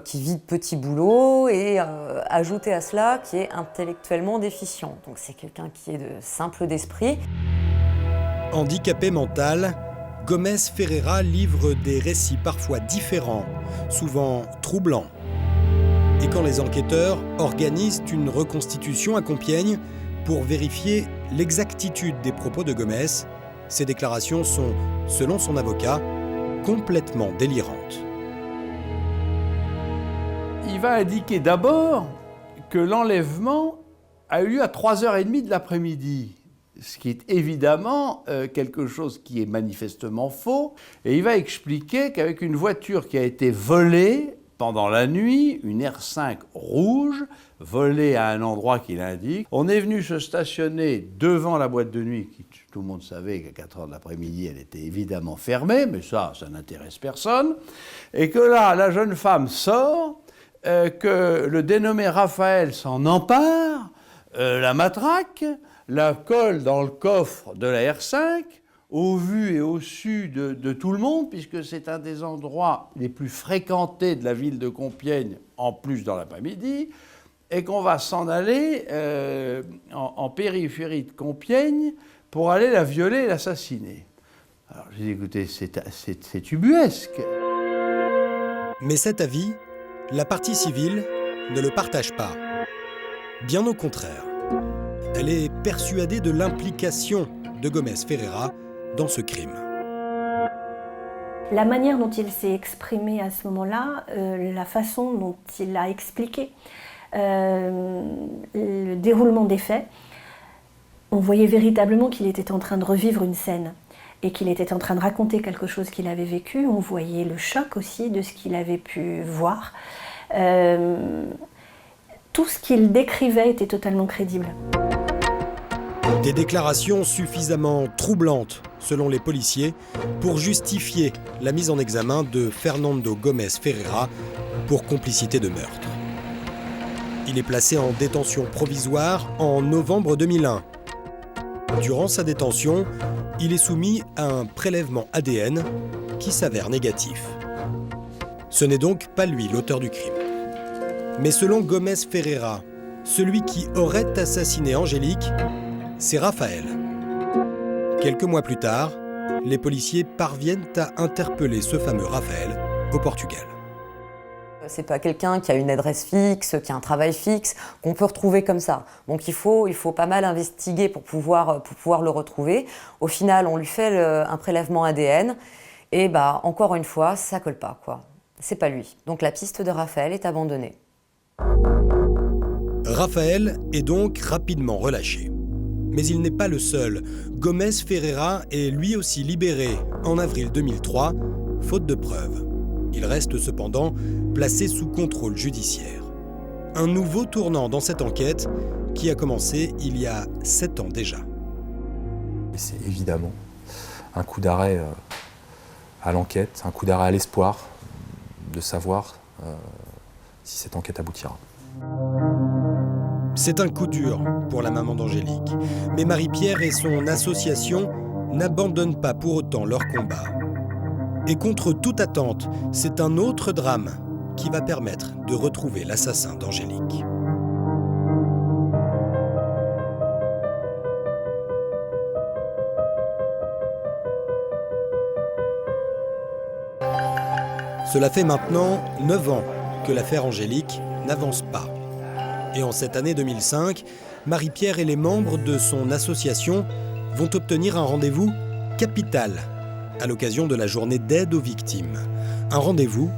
M: qui vit de petits boulots et ajouté à cela, qui est intellectuellement déficient. Donc c'est quelqu'un qui est simple d'esprit.
B: Handicapé mental, Gomes Ferreira livre des récits parfois différents, souvent troublants. Et quand les enquêteurs organisent une reconstitution à Compiègne pour vérifier l'exactitude des propos de Gomes, ces déclarations sont, selon son avocat, complètement délirante.
P: Il va indiquer d'abord que l'enlèvement a eu lieu à 3h30 de l'après-midi, ce qui est évidemment quelque chose qui est manifestement faux. Et il va expliquer qu'avec une voiture qui a été volée pendant la nuit, une R5 rouge, volée à un endroit qu'il indique, on est venu se stationner devant la boîte de nuit, qui tout le monde savait qu'à 4h de l'après-midi, elle était évidemment fermée, mais ça n'intéresse personne, et que là, la jeune femme sort, que le dénommé Raphaël s'en empare, la matraque, la colle dans le coffre de la R5, au vu et au su de tout le monde, puisque c'est un des endroits les plus fréquentés de la ville de Compiègne, en plus dans l'après-midi, et qu'on va s'en aller en périphérie de Compiègne pour aller la violer et l'assassiner. Alors j'ai dit, écoutez, c'est ubuesque.
B: Mais cet avis, la partie civile ne le partage pas. Bien au contraire. Elle est persuadée de l'implication de Gómez Ferreira dans ce crime.
O: La manière dont il s'est exprimé à ce moment-là, la façon dont il a expliqué le déroulement des faits, on voyait véritablement qu'il était en train de revivre une scène et qu'il était en train de raconter quelque chose qu'il avait vécu. On voyait le choc aussi de ce qu'il avait pu voir. Tout ce qu'il décrivait était totalement crédible.
B: Des déclarations suffisamment troublantes, selon les policiers, pour justifier la mise en examen de Fernando Gómez Ferreira pour complicité de meurtre. Il est placé en détention provisoire en novembre 2001. Durant sa détention, il est soumis à un prélèvement ADN qui s'avère négatif. Ce n'est donc pas lui l'auteur du crime. Mais selon Gómez Ferreira, celui qui aurait assassiné Angélique, c'est Raphaël. Quelques mois plus tard, les policiers parviennent à interpeller ce fameux Raphaël au Portugal.
M: C'est pas quelqu'un qui a une adresse fixe, qui a un travail fixe, qu'on peut retrouver comme ça. Donc il faut pas mal investiguer pour pouvoir le retrouver. Au final, on lui fait un prélèvement ADN et encore une fois, ça colle pas, quoi. C'est pas lui. Donc la piste de Raphaël est abandonnée.
B: Raphaël est donc rapidement relâché. Mais il n'est pas le seul. Gómez Ferreira est lui aussi libéré en avril 2003, faute de preuves. Il reste cependant placé sous contrôle judiciaire. Un nouveau tournant dans cette enquête qui a commencé il y a 7 ans déjà.
L: C'est évidemment un coup d'arrêt à l'enquête, un coup d'arrêt à l'espoir de savoir si cette enquête aboutira.
B: C'est un coup dur pour la maman d'Angélique, mais Marie-Pierre et son association n'abandonnent pas pour autant leur combat. Et contre toute attente, c'est un autre drame qui va permettre de retrouver l'assassin d'Angélique. Cela fait maintenant 9 ans que l'affaire Angélique n'avance pas. Et en cette année 2005, Marie-Pierre et les membres de son association vont obtenir un rendez-vous capital à l'occasion de la journée d'aide aux victimes. Un rendez-vous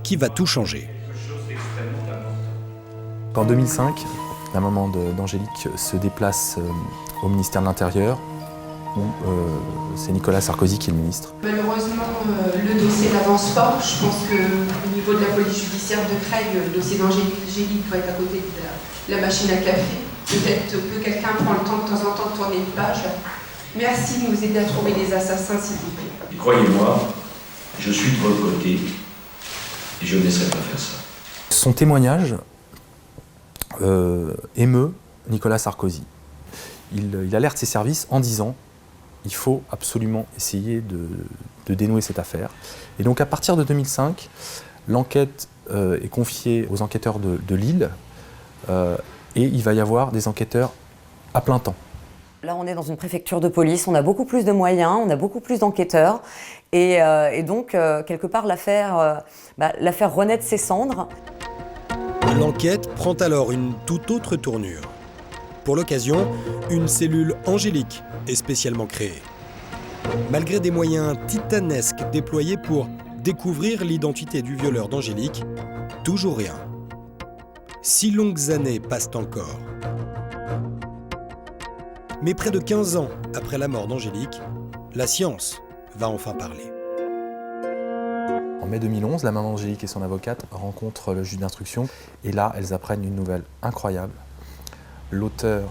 B: qui va tout changer.
L: En 2005, la maman d'Angélique se déplace au ministère de l'Intérieur, où c'est Nicolas Sarkozy qui est le ministre.
Q: Malheureusement, le dossier n'avance pas. Je pense qu'au niveau de la police judiciaire de Creil, le dossier d'Angélique doit être à côté de la machine à café. Peut-être que quelqu'un prend le temps de temps en temps de tourner une page. Merci de nous aider à trouver les assassins, s'il vous plaît.
R: Croyez-moi, je suis de votre côté et je ne laisserai pas faire ça.
L: Son témoignage émeut Nicolas Sarkozy. Il alerte ses services en disant il faut absolument essayer de dénouer cette affaire. Et donc à partir de 2005, l'enquête est confiée aux enquêteurs de Lille et il va y avoir des enquêteurs à plein temps.
M: Là, on est dans une préfecture de police, on a beaucoup plus de moyens, on a beaucoup plus d'enquêteurs. Et donc, quelque part, l'affaire renaît de ses cendres.
B: L'enquête prend alors une toute autre tournure. Pour l'occasion, une cellule Angélique est spécialement créée. Malgré des moyens titanesques déployés pour découvrir l'identité du violeur d'Angélique, toujours rien. 6 longues années passent encore. Mais près de 15 ans après la mort d'Angélique, la science va enfin parler.
L: En mai 2011, la maman d'Angélique et son avocate rencontrent le juge d'instruction et là, elles apprennent une nouvelle incroyable. L'auteur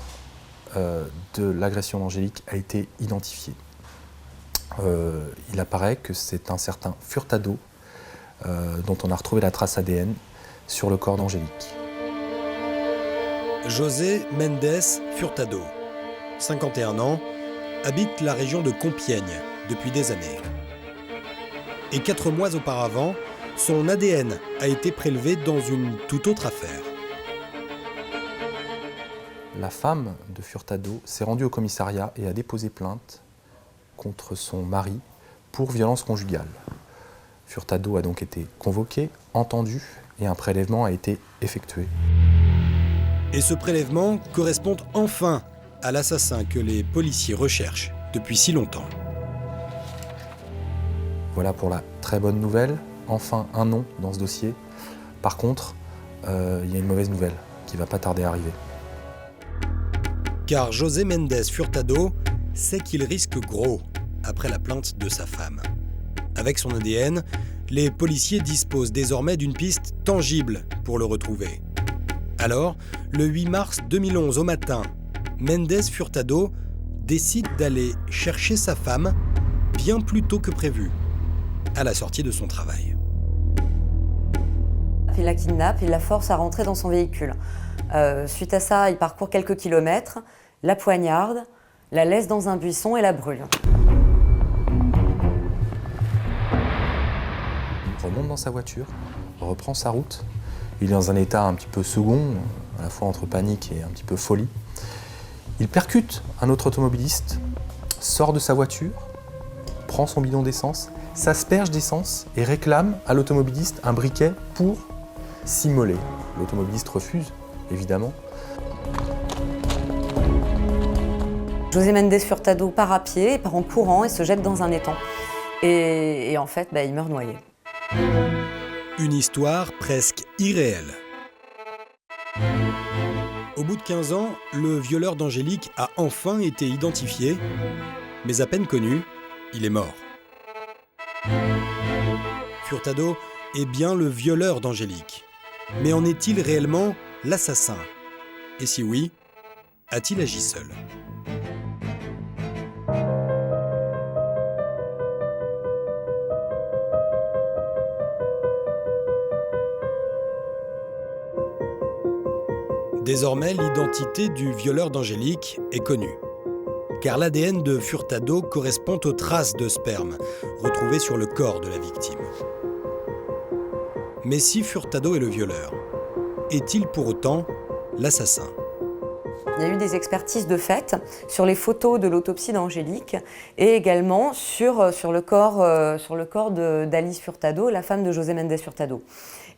L: de l'agression d'Angélique a été identifié. Il apparaît que c'est un certain Furtado dont on a retrouvé la trace ADN sur le corps d'Angélique.
B: José Mendes Furtado, 51 ans, habite la région de Compiègne depuis des années. Et 4 mois auparavant, son ADN a été prélevé dans une toute autre affaire.
L: La femme de Furtado s'est rendue au commissariat et a déposé plainte contre son mari pour violence conjugale. Furtado a donc été convoqué, entendu et un prélèvement a été effectué.
B: Et ce prélèvement correspond enfin à l'assassin que les policiers recherchent depuis si longtemps.
L: Voilà pour la très bonne nouvelle, enfin un nom dans ce dossier. Par contre, il y a une mauvaise nouvelle qui ne va pas tarder à arriver.
B: Car José Mendes Furtado sait qu'il risque gros après la plainte de sa femme. Avec son ADN, les policiers disposent désormais d'une piste tangible pour le retrouver. Alors, le 8 mars 2011 au matin, Mendes Furtado décide d'aller chercher sa femme bien plus tôt que prévu, à la sortie de son travail.
M: Il la kidnappe, il la force à rentrer dans son véhicule. Suite à ça, il parcourt quelques kilomètres, la poignarde, la laisse dans un buisson et la brûle.
L: Il remonte dans sa voiture, reprend sa route. Il est dans un état un petit peu second, à la fois entre panique et un petit peu folie. Il percute un autre automobiliste, sort de sa voiture, prend son bidon d'essence, s'asperge d'essence et réclame à l'automobiliste un briquet pour s'immoler. L'automobiliste refuse, évidemment.
M: José Mendes Furtado part à pied, il part en courant et se jette dans un étang. Et en fait, il meurt noyé.
B: Une histoire presque irréelle. Au bout de 15 ans, le violeur d'Angélique a enfin été identifié, mais à peine connu, il est mort. Furtado est bien le violeur d'Angélique. Mais en est-il réellement l'assassin? Et si oui, a-t-il agi seul? Désormais, l'identité du violeur d'Angélique est connue, car l'ADN de Furtado correspond aux traces de sperme retrouvées sur le corps de la victime. Mais si Furtado est le violeur, est-il pour autant l'assassin?
M: Il y a eu des expertises de fait sur les photos de l'autopsie d'Angélique et également sur le corps d'Alice Furtado, la femme de José Mendes Furtado.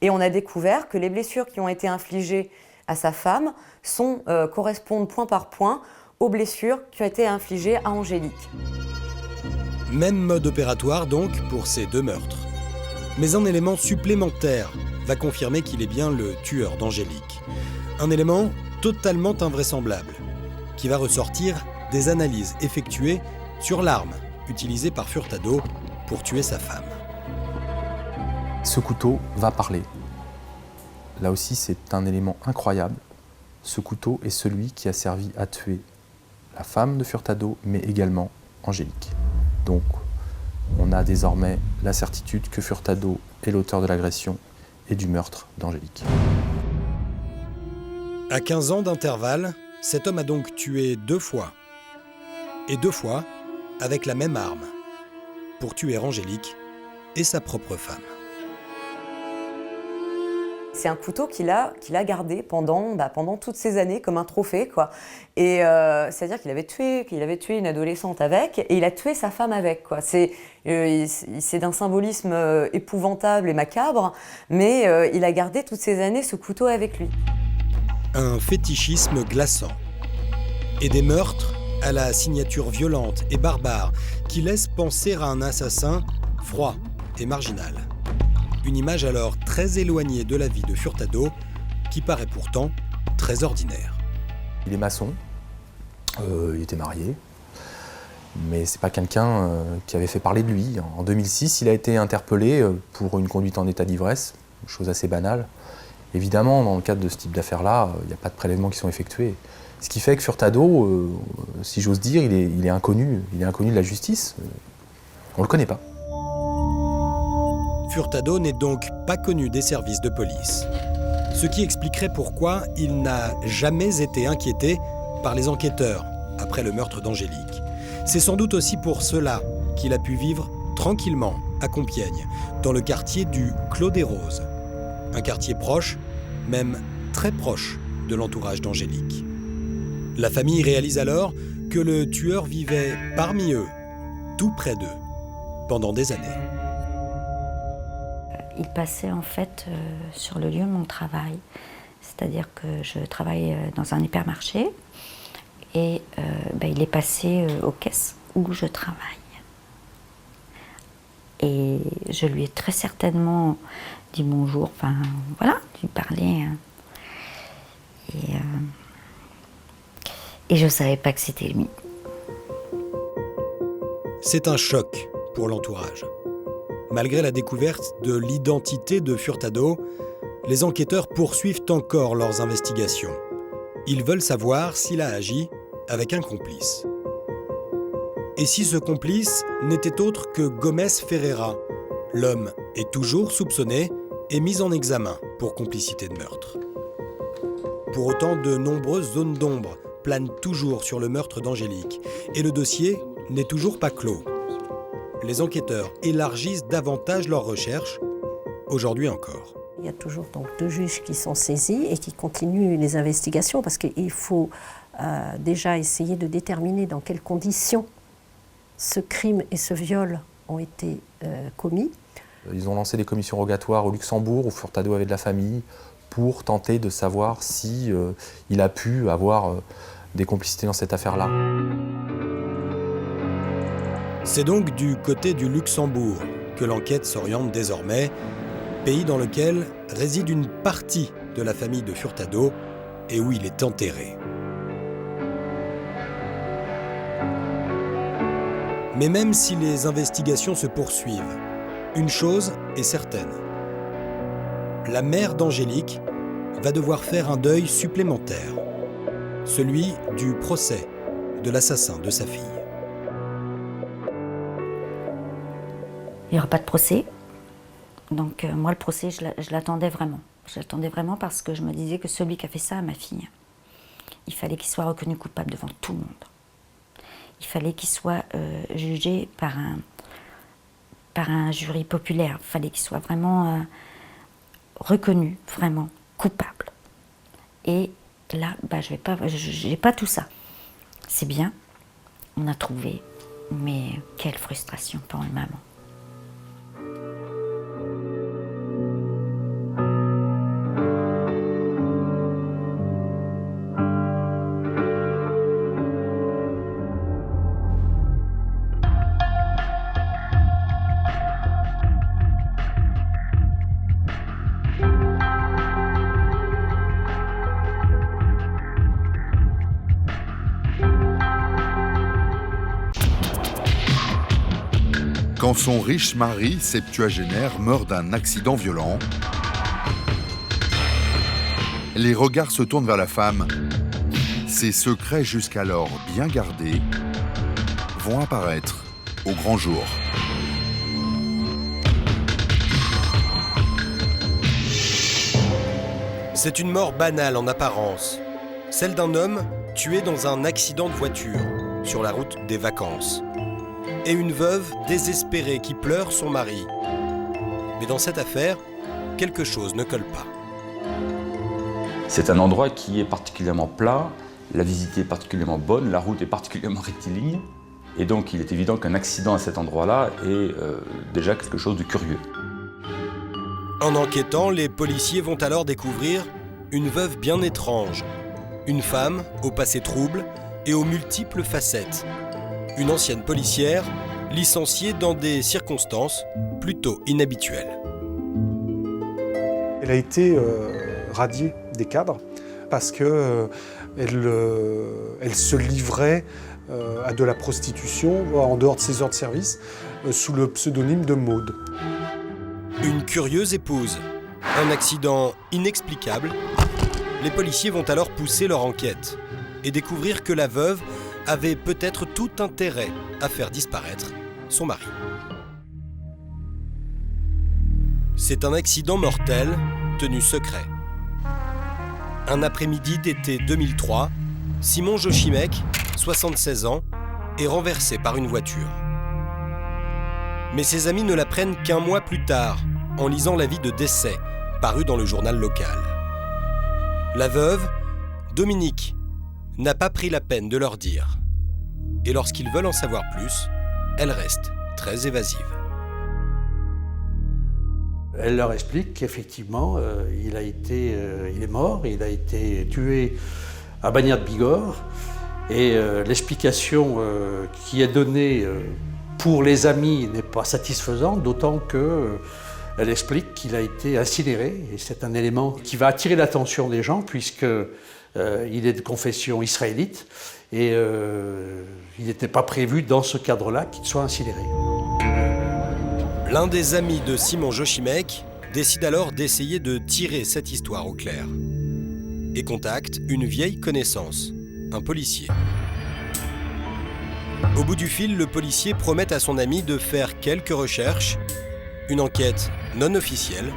M: Et on a découvert que les blessures qui ont été infligées à sa femme correspondent point par point aux blessures qui ont été infligées à Angélique.
B: Même mode opératoire donc pour ces 2 meurtres. Mais un élément supplémentaire va confirmer qu'il est bien le tueur d'Angélique. Un élément totalement invraisemblable, qui va ressortir des analyses effectuées sur l'arme utilisée par Furtado pour tuer sa femme.
L: Ce couteau va parler. Là aussi, c'est un élément incroyable. Ce couteau est celui qui a servi à tuer la femme de Furtado, mais également Angélique. Donc, on a désormais la certitude que Furtado est l'auteur de l'agression et du meurtre d'Angélique.
B: À 15 ans d'intervalle, cet homme a donc tué 2 fois. Et 2 fois avec la même arme, pour tuer Angélique et sa propre femme.
M: C'est un couteau qu'il a gardé pendant toutes ces années comme un trophée, quoi. Et c'est-à-dire qu'il avait tué une adolescente avec, et il a tué sa femme avec, quoi. C'est d'un symbolisme épouvantable et macabre, mais il a gardé toutes ces années ce couteau avec lui.
B: Un fétichisme glaçant. Et des meurtres à la signature violente et barbare qui laissent penser à un assassin froid et marginal. Une image alors très éloignée de la vie de Furtado, qui paraît pourtant très ordinaire.
L: Il est maçon, il était marié, mais c'est pas quelqu'un qui avait fait parler de lui. En 2006, il a été interpellé pour une conduite en état d'ivresse, chose assez banale. Évidemment, dans le cadre de ce type d'affaires-là, il n'y a pas de prélèvements qui sont effectués. Ce qui fait que Furtado, si j'ose dire, il est inconnu de la justice. On ne le connaît pas.
B: Furtado n'est donc pas connu des services de police. Ce qui expliquerait pourquoi il n'a jamais été inquiété par les enquêteurs après le meurtre d'Angélique. C'est sans doute aussi pour cela qu'il a pu vivre tranquillement à Compiègne, dans le quartier du Clos des Roses. Un quartier proche, même très proche de l'entourage d'Angélique. La famille réalise alors que le tueur vivait parmi eux, tout près d'eux, pendant des années.
K: Il passait en fait sur le lieu de mon travail. C'est-à-dire que je travaille dans un hypermarché et il est passé aux caisses où je travaille. Et je lui ai très certainement dit bonjour, enfin voilà, lui parlais. Et je ne savais pas que c'était lui.
B: C'est un choc pour l'entourage. Malgré la découverte de l'identité de Furtado, les enquêteurs poursuivent encore leurs investigations. Ils veulent savoir s'il a agi avec un complice. Et si ce complice n'était autre que Gomez Ferreira, l'homme est toujours soupçonné et mis en examen pour complicité de meurtre. Pour autant, de nombreuses zones d'ombre planent toujours sur le meurtre d'Angélique et le dossier n'est toujours pas clos. Les enquêteurs élargissent davantage leurs recherches, aujourd'hui encore.
O: Il y a toujours donc 2 juges qui sont saisis et qui continuent les investigations parce qu'il faut déjà essayer de déterminer dans quelles conditions ce crime et ce viol ont été commis.
L: Ils ont lancé des commissions rogatoires au Luxembourg où Furtado avait de la famille pour tenter de savoir si il a pu avoir des complicités dans cette affaire-là.
B: C'est donc du côté du Luxembourg que l'enquête s'oriente désormais, pays dans lequel réside une partie de la famille de Furtado et où il est enterré. Mais même si les investigations se poursuivent, une chose est certaine. La mère d'Angélique va devoir faire un deuil supplémentaire, celui du procès de l'assassin de sa fille.
K: Il n'y aura pas de procès. Donc moi, le procès, je l'attendais vraiment. Je l'attendais vraiment parce que je me disais que celui qui a fait ça à ma fille, il fallait qu'il soit reconnu coupable devant tout le monde. Il fallait qu'il soit jugé par un jury populaire. Il fallait qu'il soit vraiment reconnu, vraiment coupable. Et là, j'ai pas tout ça. C'est bien, on a trouvé, mais quelle frustration pour une maman.
A: Quand son riche mari, septuagénaire, meurt d'un accident violent, les regards se tournent vers la femme. Ses secrets jusqu'alors bien gardés vont apparaître au grand jour.
B: C'est une mort banale en apparence, celle d'un homme tué dans un accident de voiture sur la route des vacances. Et une veuve désespérée qui pleure son mari. Mais dans cette affaire, quelque chose ne colle pas.
S: C'est un endroit qui est particulièrement plat, la visite est particulièrement bonne, la route est particulièrement rectiligne, et donc il est évident qu'un accident à cet endroit-là est déjà quelque chose de curieux.
B: En enquêtant, les policiers vont alors découvrir une veuve bien étrange, une femme au passé trouble et aux multiples facettes. Une ancienne policière licenciée dans des circonstances plutôt inhabituelles.
T: Elle a été radiée des cadres parce qu'elle se livrait à de la prostitution en dehors de ses heures de service sous le pseudonyme de Maude.
B: Une curieuse épouse, un accident inexplicable. Les policiers vont alors pousser leur enquête et découvrir que la veuve avait peut-être tout intérêt à faire disparaître son mari. C'est un accident mortel tenu secret. Un après-midi d'été 2003, Simon Jochimec, 76 ans, est renversé par une voiture. Mais ses amis ne l'apprennent qu'un mois plus tard, en lisant l'avis de décès, paru dans le journal local. La veuve, Dominique, n'a pas pris la peine de leur dire. Et lorsqu'ils veulent en savoir plus, elle reste très évasive.
P: Elle leur explique qu'effectivement, il est mort, il a été tué à Bagnères de Bigorre. Et l'explication qui est donnée pour les amis n'est pas satisfaisante, d'autant qu'elle explique qu'il a été incinéré. Et c'est un élément qui va attirer l'attention des gens, puisqu'il est de confession israélite. Et il n'était pas prévu dans ce cadre-là qu'il soit incinéré.
B: L'un des amis de Simon Jochimec décide alors d'essayer de tirer cette histoire au clair et contacte une vieille connaissance, un policier. Au bout du fil, le policier promet à son ami de faire quelques recherches. Une enquête non officielle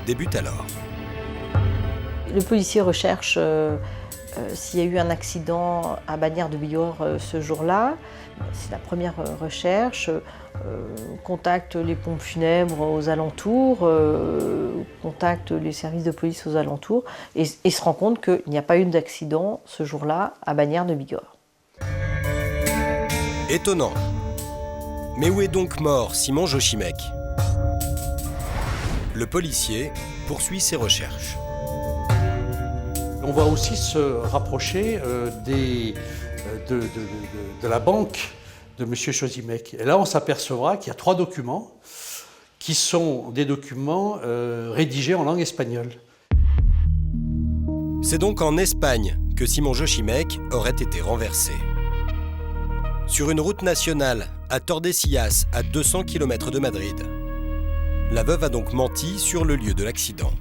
B: débute alors.
U: Le policier recherche s'il y a eu un accident à Bagnères de Bigorre ce jour-là. C'est la première recherche. Contacte les pompes funèbres aux alentours, contacte les services de police aux alentours et se rend compte qu'il n'y a pas eu d'accident ce jour-là à Bagnères de Bigorre.
B: Étonnant. Mais où est donc mort Simon Jochimec? Le policier poursuit ses recherches.
P: On va aussi se rapprocher de la banque de M. Jochimec. Et là, on s'apercevra qu'il y a 3 documents qui sont des documents rédigés en langue espagnole.
B: C'est donc en Espagne que Simon Jochimec aurait été renversé. Sur une route nationale à Tordesillas, à 200 km de Madrid. La veuve a donc menti sur le lieu de l'accident.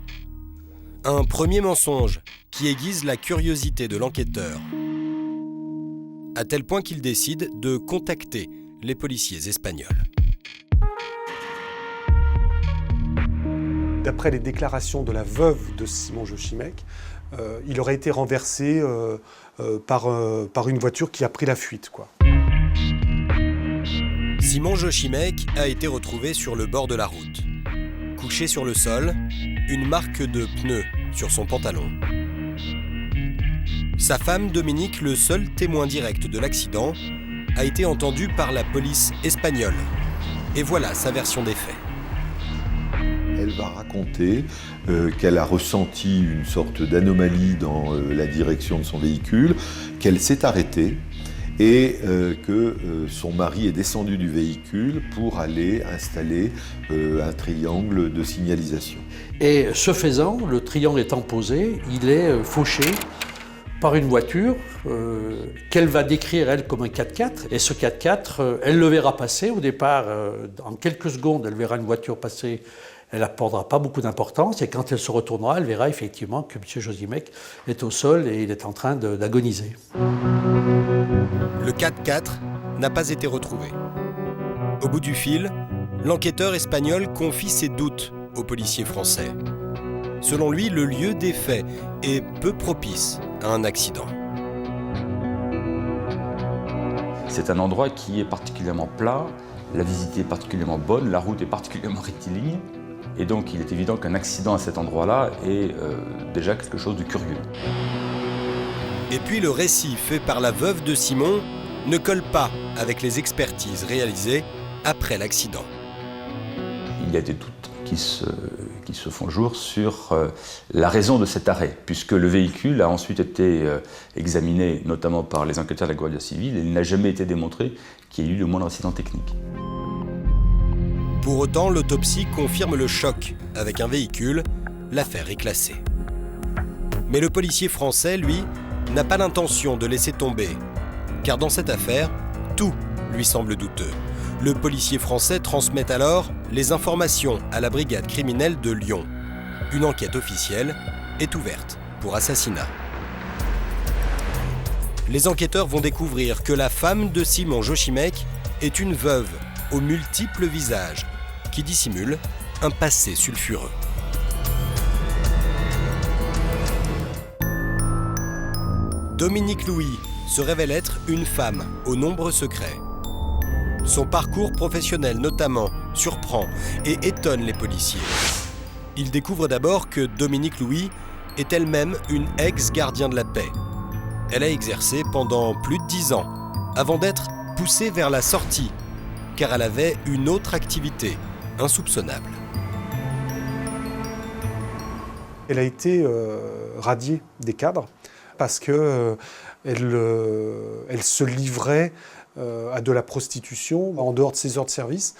B: Un premier mensonge qui aiguise la curiosité de l'enquêteur, à tel point qu'il décide de contacter les policiers espagnols.
T: D'après les déclarations de la veuve de Simon Jochimec, il aurait été renversé par une voiture qui a pris la fuite, quoi.
B: Simon Jochimec a été retrouvé sur le bord de la route. Couché sur le sol, une marque de pneu sur son pantalon. Sa femme, Dominique, le seul témoin direct de l'accident, a été entendue par la police espagnole. Et voilà sa version des faits.
V: Elle va raconter qu'elle a ressenti une sorte d'anomalie dans la direction de son véhicule, qu'elle s'est arrêtée et que son mari est descendu du véhicule pour aller installer un triangle de signalisation.
P: Et ce faisant, le triangle étant posé, il est fauché par une voiture qu'elle va décrire, elle, comme un 4x4. Et ce 4x4, elle le verra passer. Au départ, en quelques secondes, elle verra une voiture passer. Elle n'apportera pas beaucoup d'importance. Et quand elle se retournera, elle verra effectivement que M. Jochimec est au sol et il est en train d'agoniser.
B: Le 4x4 n'a pas été retrouvé. Au bout du fil, l'enquêteur espagnol confie ses doutes aux policiers français. Selon lui, le lieu des faits est peu propice à un accident.
S: C'est un endroit qui est particulièrement plat, la visite est particulièrement bonne, la route est particulièrement rectiligne. Et donc il est évident qu'un accident à cet endroit-là est déjà quelque chose de curieux.
B: Et puis le récit fait par la veuve de Simon ne colle pas avec les expertises réalisées après l'accident.
S: Il y a des doutes qui se font jour sur la raison de cet arrêt, puisque le véhicule a ensuite été examiné notamment par les enquêteurs de la Guardia Civile et il n'a jamais été démontré qu'il y ait eu le moindre incident technique.
B: Pour autant, l'autopsie confirme le choc. Avec un véhicule, l'affaire est classée. Mais le policier français, lui, n'a pas l'intention de laisser tomber. Car dans cette affaire, tout lui semble douteux. Le policier français transmet alors les informations à la brigade criminelle de Lyon. Une enquête officielle est ouverte pour assassinat. Les enquêteurs vont découvrir que la femme de Simon Jochimec est une veuve aux multiples visages qui dissimule un passé sulfureux. Dominique Louis se révèle être une femme aux nombreux secrets. Son parcours professionnel notamment surprend et étonne les policiers. Ils découvrent d'abord que Dominique Louis est elle-même une ex-gardien de la paix. Elle a exercé pendant plus de 10 ans, avant d'être poussée vers la sortie, car elle avait une autre activité insoupçonnable.
T: Elle a été radiée des cadres parce qu'elle se livrait à de la prostitution en dehors de ses heures de service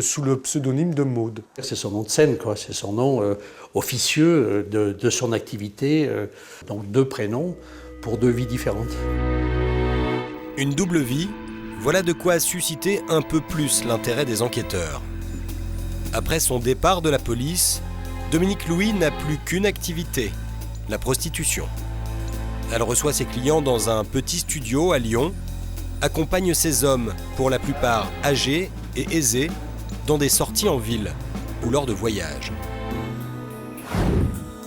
T: sous le pseudonyme de Maude.
F: C'est son nom de scène, quoi. C'est son nom officieux de son activité, donc 2 prénoms pour 2 vies différentes.
B: Une double vie, voilà de quoi susciter un peu plus l'intérêt des enquêteurs. Après son départ de la police, Dominique Louis n'a plus qu'une activité, la prostitution. Elle reçoit ses clients dans un petit studio à Lyon, accompagne ses hommes, pour la plupart âgés et aisés, dans des sorties en ville ou lors de voyages.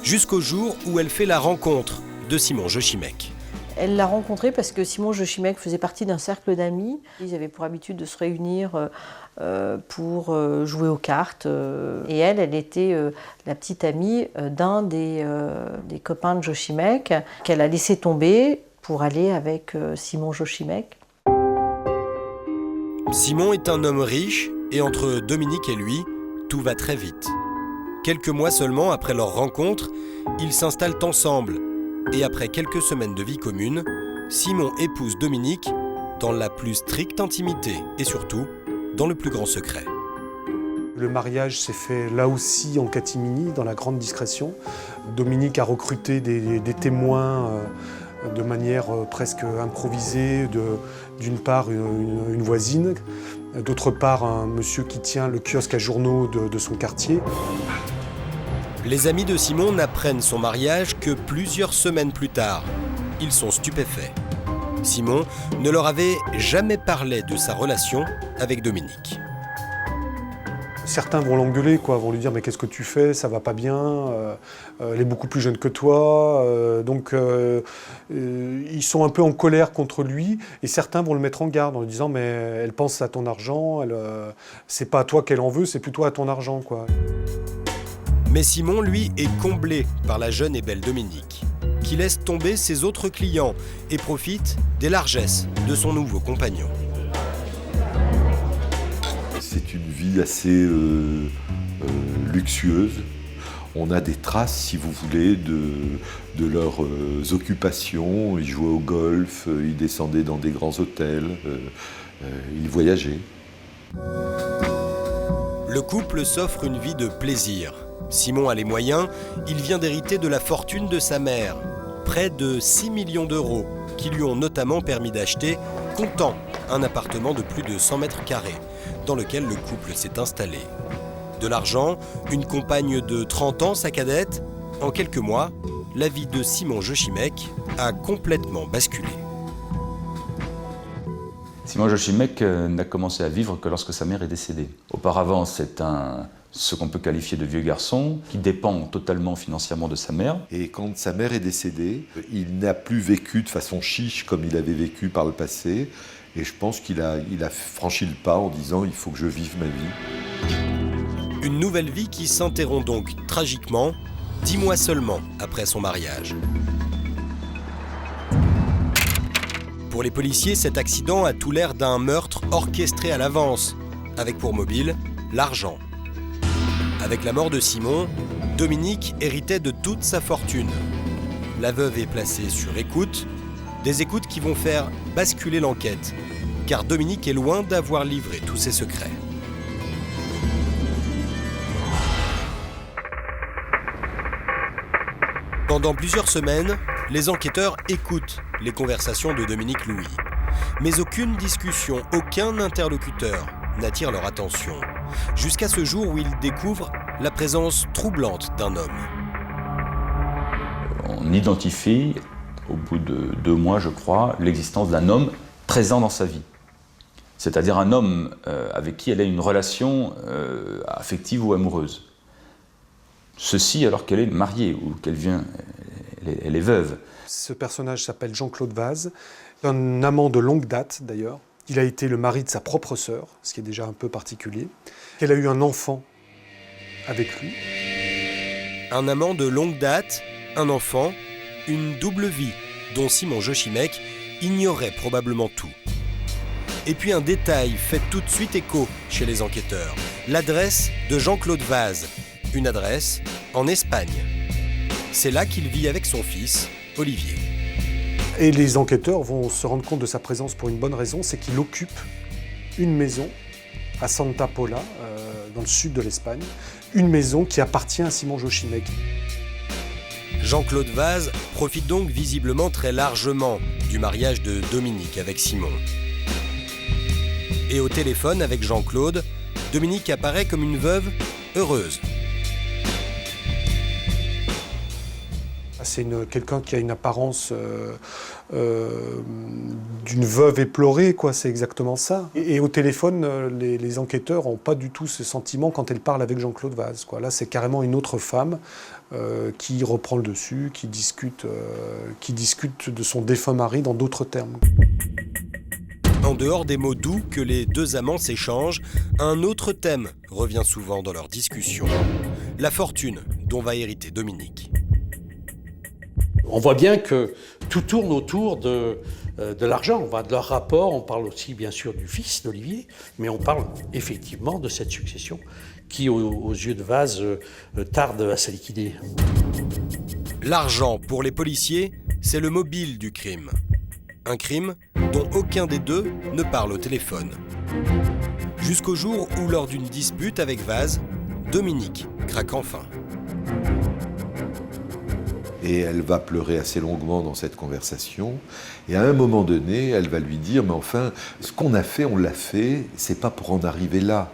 B: Jusqu'au jour où elle fait la rencontre de Simon Jochimec.
U: Elle l'a rencontré parce que Simon Jochimec faisait partie d'un cercle d'amis. Ils avaient pour habitude de se réunir pour jouer aux cartes. Et elle était la petite amie d'un des copains de Jochimec qu'elle a laissé tomber pour aller avec Simon Jochimec.
B: Simon est un homme riche et entre Dominique et lui, tout va très vite. Quelques mois seulement après leur rencontre, ils s'installent ensemble. Et après quelques semaines de vie commune, Simon épouse Dominique dans la plus stricte intimité et surtout dans le plus grand secret.
T: Le mariage s'est fait là aussi en catimini, dans la grande discrétion. Dominique a recruté des témoins de manière presque improvisée, d'une part une voisine, d'autre part un monsieur qui tient le kiosque à journaux de son quartier.
B: Les amis de Simon n'apprennent son mariage que plusieurs semaines plus tard. Ils sont stupéfaits. Simon ne leur avait jamais parlé de sa relation avec Dominique.
T: Certains vont l'engueuler, vont lui dire « mais qu'est-ce que tu fais, ça va pas bien, elle est beaucoup plus jeune que toi ». Donc ils sont un peu en colère contre lui et certains vont le mettre en garde en lui disant « mais elle pense à ton argent, c'est pas à toi qu'elle en veut, c'est plutôt à ton argent ».
B: Mais Simon, lui, est comblé par la jeune et belle Dominique, qui laisse tomber ses autres clients et profite des largesses de son nouveau compagnon.
V: C'est une vie assez luxueuse. On a des traces, si vous voulez, de leurs occupations. Ils jouaient au golf, ils descendaient dans des grands hôtels, ils voyageaient.
B: Le couple s'offre une vie de plaisir. Simon a les moyens, il vient d'hériter de la fortune de sa mère, près de 6 millions d'euros, qui lui ont notamment permis d'acheter, comptant, un appartement de plus de 100 mètres carrés, dans lequel le couple s'est installé. De l'argent, une compagne de 30 ans, sa cadette. En quelques mois, la vie de Simon Jochimec a complètement basculé.
S: Simon Jochimec n'a commencé à vivre que lorsque sa mère est décédée. Auparavant, c'est ce qu'on peut qualifier de vieux garçon, qui dépend totalement financièrement de sa mère.
V: Et quand sa mère est décédée, il n'a plus vécu de façon chiche comme il avait vécu par le passé. Et je pense qu'il a franchi le pas en disant « il faut que je vive ma vie ».
B: Une nouvelle vie qui s'interrompt donc tragiquement, 10 mois seulement après son mariage. Pour les policiers, cet accident a tout l'air d'un meurtre orchestré à l'avance, avec pour mobile l'argent. Avec la mort de Simon, Dominique héritait de toute sa fortune. La veuve est placée sur écoute, des écoutes qui vont faire basculer l'enquête, car Dominique est loin d'avoir livré tous ses secrets. Pendant plusieurs semaines, les enquêteurs écoutent les conversations de Dominique Louis. Mais aucune discussion, aucun interlocuteur n'attire leur attention. Jusqu'à ce jour où ils découvrent la présence troublante d'un homme.
S: On identifie, au bout de 2 mois, je crois, l'existence d'un homme présent dans sa vie. C'est-à-dire un homme avec qui elle a une relation affective ou amoureuse. Ceci alors qu'elle est mariée ou qu'elle vient, elle est veuve.
T: Ce personnage s'appelle Jean-Claude Vaz, un amant de longue date d'ailleurs. Il a été le mari de sa propre sœur, ce qui est déjà un peu particulier. Elle a eu un enfant avec lui.
B: Un amant de longue date, un enfant, une double vie dont Simon Jochimec ignorait probablement tout. Et puis un détail fait tout de suite écho chez les enquêteurs. L'adresse de Jean-Claude Vaz, une adresse en Espagne. C'est là qu'il vit avec son fils, Olivier.
T: Et les enquêteurs vont se rendre compte de sa présence pour une bonne raison, c'est qu'il occupe une maison à Santa Pola, dans le sud de l'Espagne, une maison qui appartient à Simon Jochimec.
B: Jean-Claude Vaz profite donc visiblement très largement du mariage de Dominique avec Simon. Et au téléphone avec Jean-Claude, Dominique apparaît comme une veuve heureuse.
T: C'est quelqu'un qui a une apparence d'une veuve éplorée, quoi. C'est exactement ça. Et au téléphone, les enquêteurs n'ont pas du tout ce sentiment quand elle parle avec Jean-Claude Vaz, quoi. Là, c'est carrément une autre femme qui reprend le dessus, qui discute de son défunt mari dans d'autres termes.
B: En dehors des mots doux que les deux amants s'échangent, un autre thème revient souvent dans leur discussion. La fortune dont va hériter Dominique.
F: On voit bien que tout tourne autour de l'argent. On va de leur rapport, on parle aussi bien sûr du fils d'Olivier, mais on parle effectivement de cette succession qui, aux yeux de Vaz, tarde à se liquider.
B: L'argent, pour les policiers, c'est le mobile du crime. Un crime dont aucun des deux ne parle au téléphone. Jusqu'au jour où, lors d'une dispute avec Vaz, Dominique craque enfin.
V: Et elle va pleurer assez longuement dans cette conversation. Et à un moment donné, elle va lui dire « Mais enfin, ce qu'on a fait, on l'a fait, c'est pas pour en arriver là.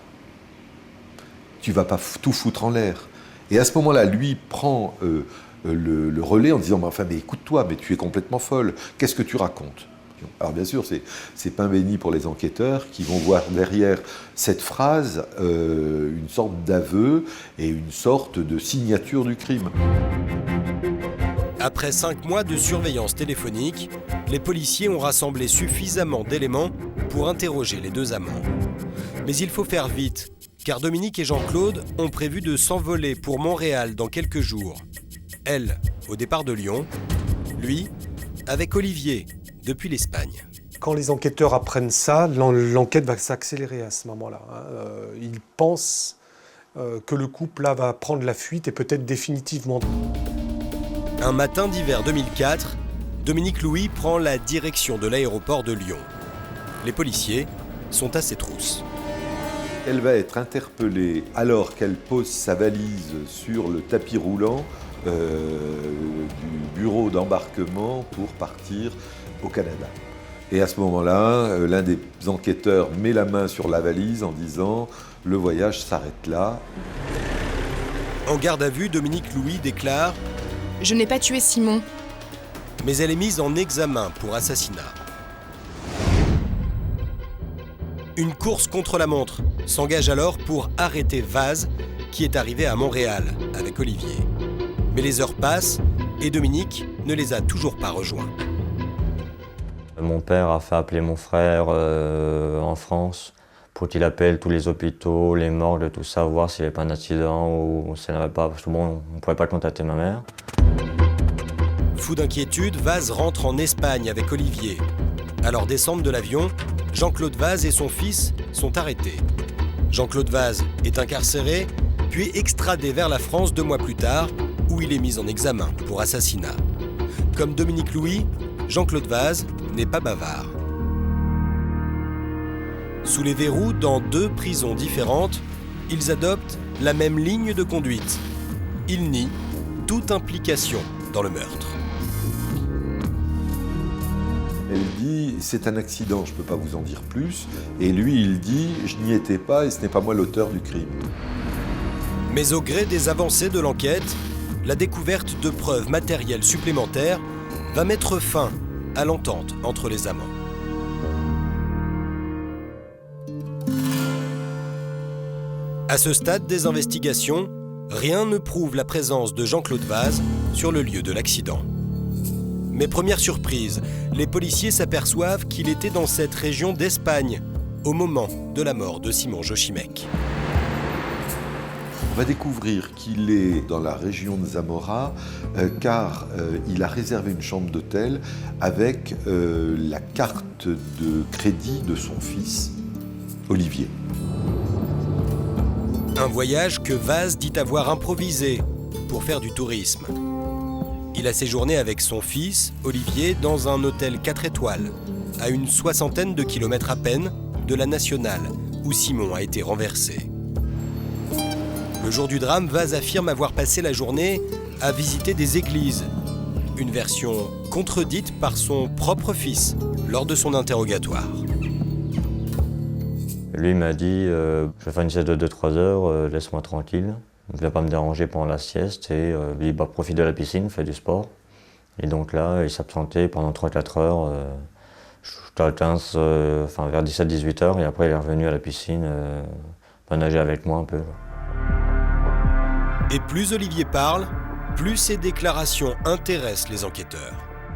V: Tu vas pas tout foutre en l'air. » Et à ce moment-là, lui prend le relais en disant « Mais enfin, mais écoute-toi, mais tu es complètement folle. Qu'est-ce que tu racontes ?» Alors bien sûr, c'est pain béni pour les enquêteurs qui vont voir derrière cette phrase une sorte d'aveu et une sorte de signature du crime.
B: Après 5 mois de surveillance téléphonique, les policiers ont rassemblé suffisamment d'éléments pour interroger les deux amants. Mais il faut faire vite, car Dominique et Jean-Claude ont prévu de s'envoler pour Montréal dans quelques jours. Elle, au départ de Lyon, lui, avec Olivier, depuis l'Espagne.
T: Quand les enquêteurs apprennent ça, l'enquête va s'accélérer à ce moment-là. Ils pensent que le couple là va prendre la fuite et peut-être définitivement.
B: Un matin d'hiver 2004, Dominique Louis prend la direction de l'aéroport de Lyon. Les policiers sont à ses trousses.
V: Elle va être interpellée alors qu'elle pose sa valise sur le tapis roulant du bureau d'embarquement pour partir au Canada. Et à ce moment-là, l'un des enquêteurs met la main sur la valise en disant « Le voyage s'arrête là ».
B: En garde à vue, Dominique Louis déclare
G: « Je n'ai pas tué Simon ».
B: Mais elle est mise en examen pour assassinat. Une course contre la montre s'engage alors pour arrêter Vaz, qui est arrivé à Montréal avec Olivier. Mais les heures passent et Dominique ne les a toujours pas rejoints.
H: Mon père a fait appeler mon frère en France pour qu'il appelle tous les hôpitaux, les morgues, tout ça, voir s'il n'y avait pas un accident ou s'il n'y avait pas, parce que bon, on ne pouvait pas contacter ma mère.
B: Fou d'inquiétude, Vaz rentre en Espagne avec Olivier. À leur descente de l'avion, Jean-Claude Vaz et son fils sont arrêtés. Jean-Claude Vaz est incarcéré, puis extradé vers la France 2 mois plus tard, où il est mis en examen pour assassinat. Comme Dominique Louis, Jean-Claude Vaz n'est pas bavard. Sous les verrous, dans 2 prisons différentes, ils adoptent la même ligne de conduite. Ils nient toute implication dans le meurtre.
V: Elle dit « c'est un accident, je ne peux pas vous en dire plus ». Et lui, il dit « je n'y étais pas et ce n'est pas moi l'auteur du crime ».
B: Mais au gré des avancées de l'enquête, la découverte de preuves matérielles supplémentaires va mettre fin à l'entente entre les amants. À ce stade des investigations, rien ne prouve la présence de Jean-Claude Vaz sur le lieu de l'accident. Mais première surprise, les policiers s'aperçoivent qu'il était dans cette région d'Espagne au moment de la mort de Simon Jochimec.
V: On va découvrir qu'il est dans la région de Zamora car il a réservé une chambre d'hôtel avec la carte de crédit de son fils, Olivier.
B: Un voyage que Vaz dit avoir improvisé pour faire du tourisme. Il a séjourné avec son fils, Olivier, dans un hôtel 4 étoiles, à une 60aine de kilomètres à peine de la Nationale, où Simon a été renversé. Le jour du drame, Vaz affirme avoir passé la journée à visiter des églises. Une version contredite par son propre fils lors de son interrogatoire.
H: Lui m'a dit je vais faire une sieste de 2-3 heures, laisse-moi tranquille. Il ne va pas me déranger pendant la sieste et il profite de la piscine, fait du sport. Et donc là, il s'absentait pendant 3-4 heures, vers 17-18 heures, et après il est revenu à la piscine, nager avec moi un peu.
B: Et plus Olivier parle, plus ses déclarations intéressent les enquêteurs.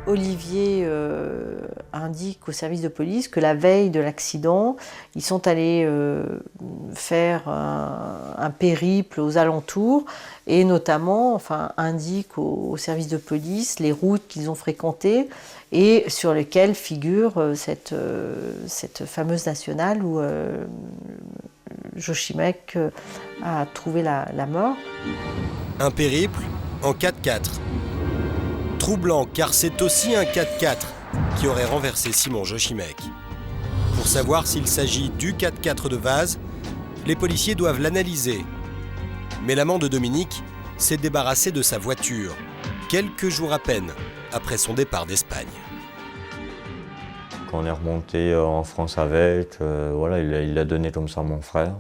U: Olivier indique au service de police que la veille de l'accident, ils sont allés faire un périple aux alentours et notamment indique au service de police les routes qu'ils ont fréquentées et sur lesquelles figure cette fameuse nationale où Jochimec a trouvé la mort.
B: Un périple en 4x4. Troublant car c'est aussi un 4x4 qui aurait renversé Simon Jochimec. Pour savoir s'il s'agit du 4x4 de Vaz, les policiers doivent l'analyser. Mais l'amant de Dominique s'est débarrassé de sa voiture, quelques jours à peine après son départ d'Espagne.
H: Quand on est remonté en France avec, il l'a donné comme ça à mon frère.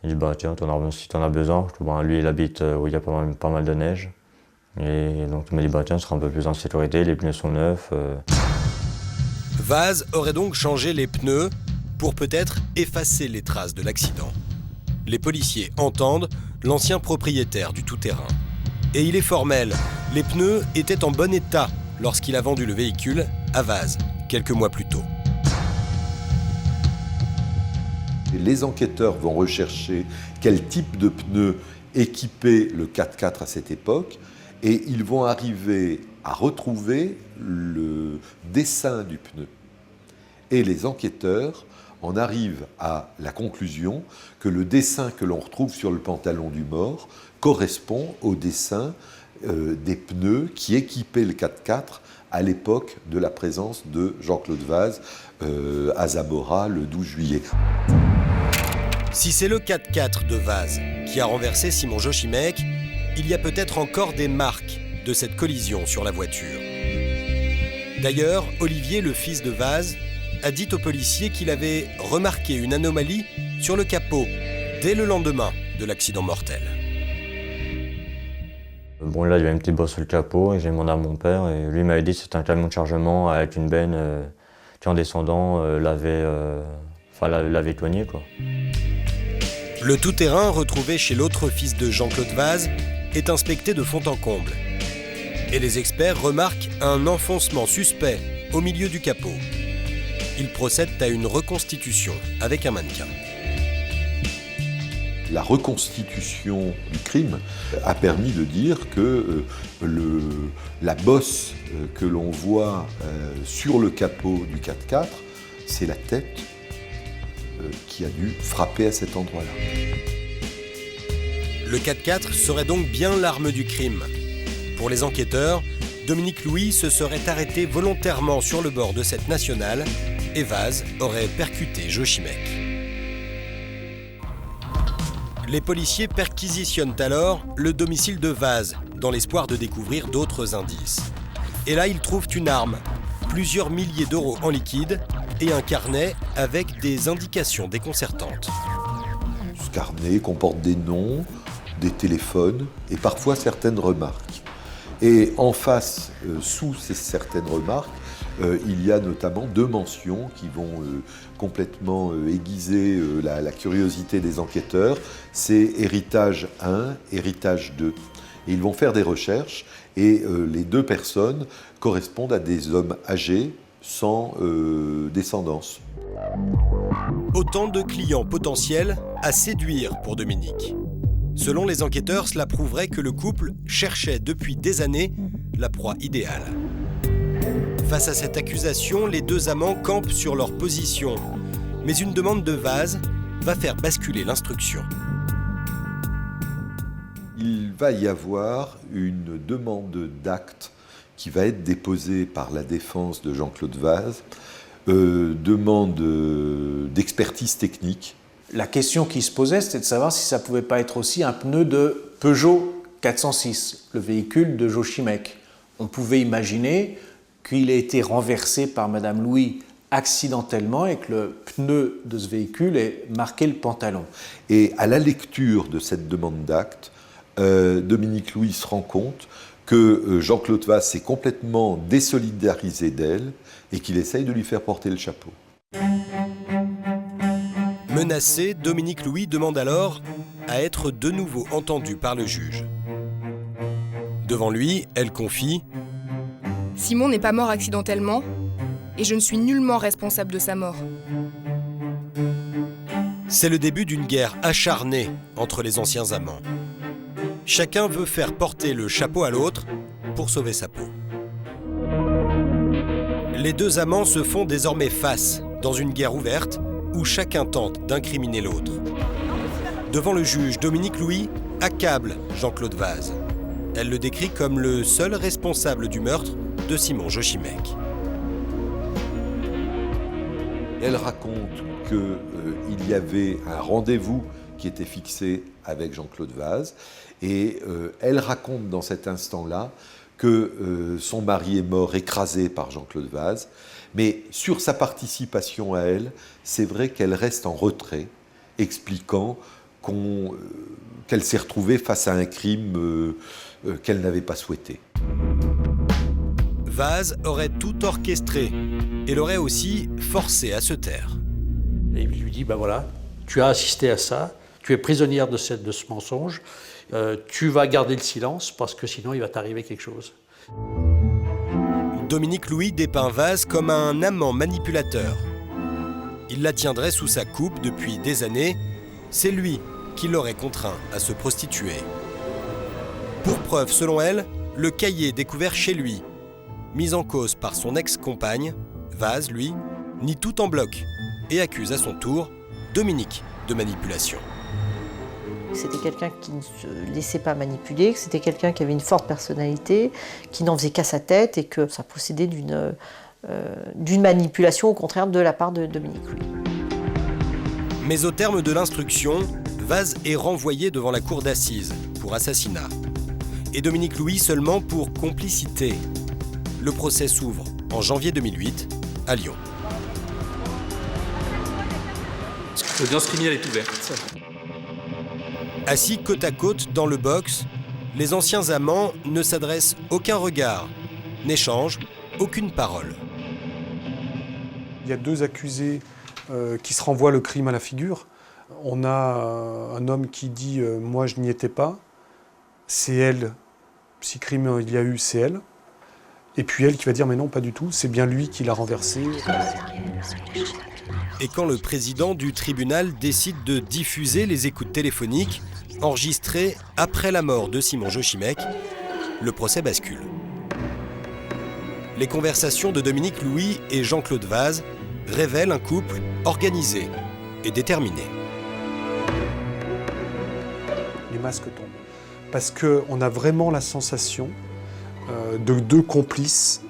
H: Il dit tiens, si tu en as besoin, lui il habite où il y a pas mal de neige. Et donc il m'a dit tiens, ce sera un peu plus en sécurité, les pneus sont neufs.
B: Vaz aurait donc changé les pneus pour peut-être effacer les traces de l'accident. Les policiers entendent l'ancien propriétaire du tout-terrain. Et il est formel, les pneus étaient en bon état lorsqu'il a vendu le véhicule à Vaz, quelques mois plus tôt.
V: Les enquêteurs vont rechercher quel type de pneus équipait le 4x4 à cette époque et ils vont arriver à retrouver le dessin du pneu. Et les enquêteurs en arrivent à la conclusion que le dessin que l'on retrouve sur le pantalon du mort correspond au dessin des pneus qui équipaient le 4x4 à l'époque de la présence de Jean-Claude Vaz à Zamora le 12 juillet.
B: Si c'est le 4x4 de Vaz qui a renversé Simon Jochimec, il y a peut-être encore des marques de cette collision sur la voiture. D'ailleurs, Olivier, le fils de Vaz, a dit aux policiers qu'il avait remarqué une anomalie sur le capot dès le lendemain de l'accident mortel.
H: Là, il y avait une petite bosse sur le capot et j'ai demandé à mon père et lui m'avait dit que c'était un camion de chargement avec une benne qui en descendant l'avait cogné, quoi.
B: Le tout-terrain retrouvé chez l'autre fils de Jean-Claude Vaz est inspecté de fond en comble. Et les experts remarquent un enfoncement suspect au milieu du capot. Ils procèdent à une reconstitution avec un mannequin.
V: La reconstitution du crime a permis de dire que la bosse que l'on voit sur le capot du 4x4, c'est la tête qui a dû frapper à cet endroit-là.
B: Le 4x4 serait donc bien l'arme du crime. Pour les enquêteurs, Dominique Louis se serait arrêté volontairement sur le bord de cette nationale et Vaz aurait percuté Jochimec. Les policiers perquisitionnent alors le domicile de Vaz, dans l'espoir de découvrir d'autres indices. Et là, ils trouvent une arme, plusieurs milliers d'euros en liquide et un carnet avec des indications déconcertantes.
V: Ce carnet comporte des noms, des téléphones et parfois certaines remarques. Et en face, sous ces certaines remarques, il y a notamment 2 mentions qui vont complètement aiguiser la curiosité des enquêteurs. C'est héritage 1, héritage 2. Et ils vont faire des recherches et les 2 personnes correspondent à des hommes âgés sans descendance.
B: Autant de clients potentiels à séduire pour Dominique. Selon les enquêteurs, cela prouverait que le couple cherchait depuis des années la proie idéale. Face à cette accusation, les 2 amants campent sur leur position. Mais une demande de Vaz va faire basculer l'instruction.
V: Il va y avoir une demande d'acte qui va être déposée par la défense de Jean-Claude Vaz, demande d'expertise technique.
I: La question qui se posait, c'était de savoir si ça ne pouvait pas être aussi un pneu de Peugeot 406, le véhicule de Jochimec. On pouvait imaginer qu'il ait été renversé par Madame Louis accidentellement et que le pneu de ce véhicule ait marqué le pantalon.
V: Et à la lecture de cette demande d'acte, Dominique Louis se rend compte que Jean-Claude Vaz s'est complètement désolidarisé d'elle et qu'il essaye de lui faire porter le chapeau.
B: Menacé, Dominique Louis demande alors à être de nouveau entendu par le juge. Devant lui, elle confie
G: « Simon n'est pas mort accidentellement et je ne suis nullement responsable de sa mort. »
B: C'est le début d'une guerre acharnée entre les anciens amants. Chacun veut faire porter le chapeau à l'autre pour sauver sa peau. Les 2 amants se font désormais face dans une guerre ouverte où chacun tente d'incriminer l'autre. Devant le juge, Dominique Louis accable Jean-Claude Vaz. Elle le décrit comme le seul responsable du meurtre de Simon Jochimec.
V: Elle raconte qu'il y avait un rendez-vous qui était fixé avec Jean-Claude Vaz et elle raconte dans cet instant-là que son mari est mort écrasé par Jean-Claude Vaz, mais sur sa participation à elle, c'est vrai qu'elle reste en retrait, expliquant qu'elle s'est retrouvée face à un crime qu'elle n'avait pas souhaité.
B: Vaz aurait tout orchestré et l'aurait aussi forcé à se taire.
F: Et il lui dit, ben voilà, tu as assisté à ça, tu es prisonnière de ce mensonge, tu vas garder le silence parce que sinon il va t'arriver quelque chose.
B: Dominique Louis dépeint Vaz comme un amant manipulateur. Il la tiendrait sous sa coupe depuis des années, c'est lui qui l'aurait contraint à se prostituer. Pour preuve, selon elle, le cahier découvert chez lui, mis en cause par son ex-compagne, Vaz, lui, nie tout en bloc et accuse à son tour Dominique de manipulation.
U: C'était quelqu'un qui ne se laissait pas manipuler, que c'était quelqu'un qui avait une forte personnalité, qui n'en faisait qu'à sa tête et que ça procédait d'une manipulation au contraire de la part de Dominique Louis.
B: Mais au terme de l'instruction, Vaz est renvoyé devant la cour d'assises pour assassinat. Et Dominique Louis seulement pour complicité. Le procès s'ouvre en janvier 2008 à Lyon.
J: L'audience criminelle est ouverte.
B: Assis côte à côte dans le box, les anciens amants ne s'adressent aucun regard, n'échangent aucune parole.
T: Il y a 2 accusés qui se renvoient le crime à la figure. On a un homme qui dit « moi je n'y étais pas », c'est elle, si crime il y a eu, c'est elle. Et puis elle qui va dire « mais non, pas du tout, c'est bien lui qui l'a renversé ».
B: Et quand le président du tribunal décide de diffuser les écoutes téléphoniques enregistrées après la mort de Simon Jochimec, le procès bascule. Les conversations de Dominique Louis et Jean-Claude Vaz révèlent un couple organisé et déterminé.
T: Les masques tombent. Parce qu'on a vraiment la sensation de 2 complices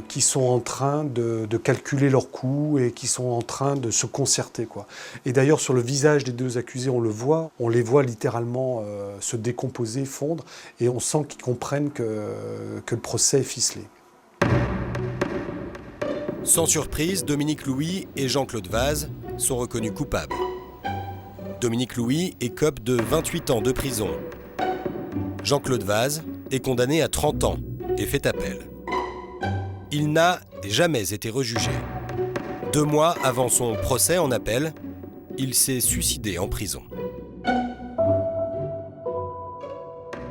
T: qui sont en train de calculer leurs coûts et qui sont en train de se concerter, quoi. Et d'ailleurs, sur le visage des deux accusés, on les voit littéralement se décomposer, fondre, et on sent qu'ils comprennent que le procès est ficelé.
B: Sans surprise, Dominique Louis et Jean-Claude Vaz sont reconnus coupables. Dominique Louis écope de 28 ans de prison. Jean-Claude Vaz est condamné à 30 ans et fait appel. Il n'a jamais été rejugé. 2 mois avant son procès en appel, il s'est suicidé en prison.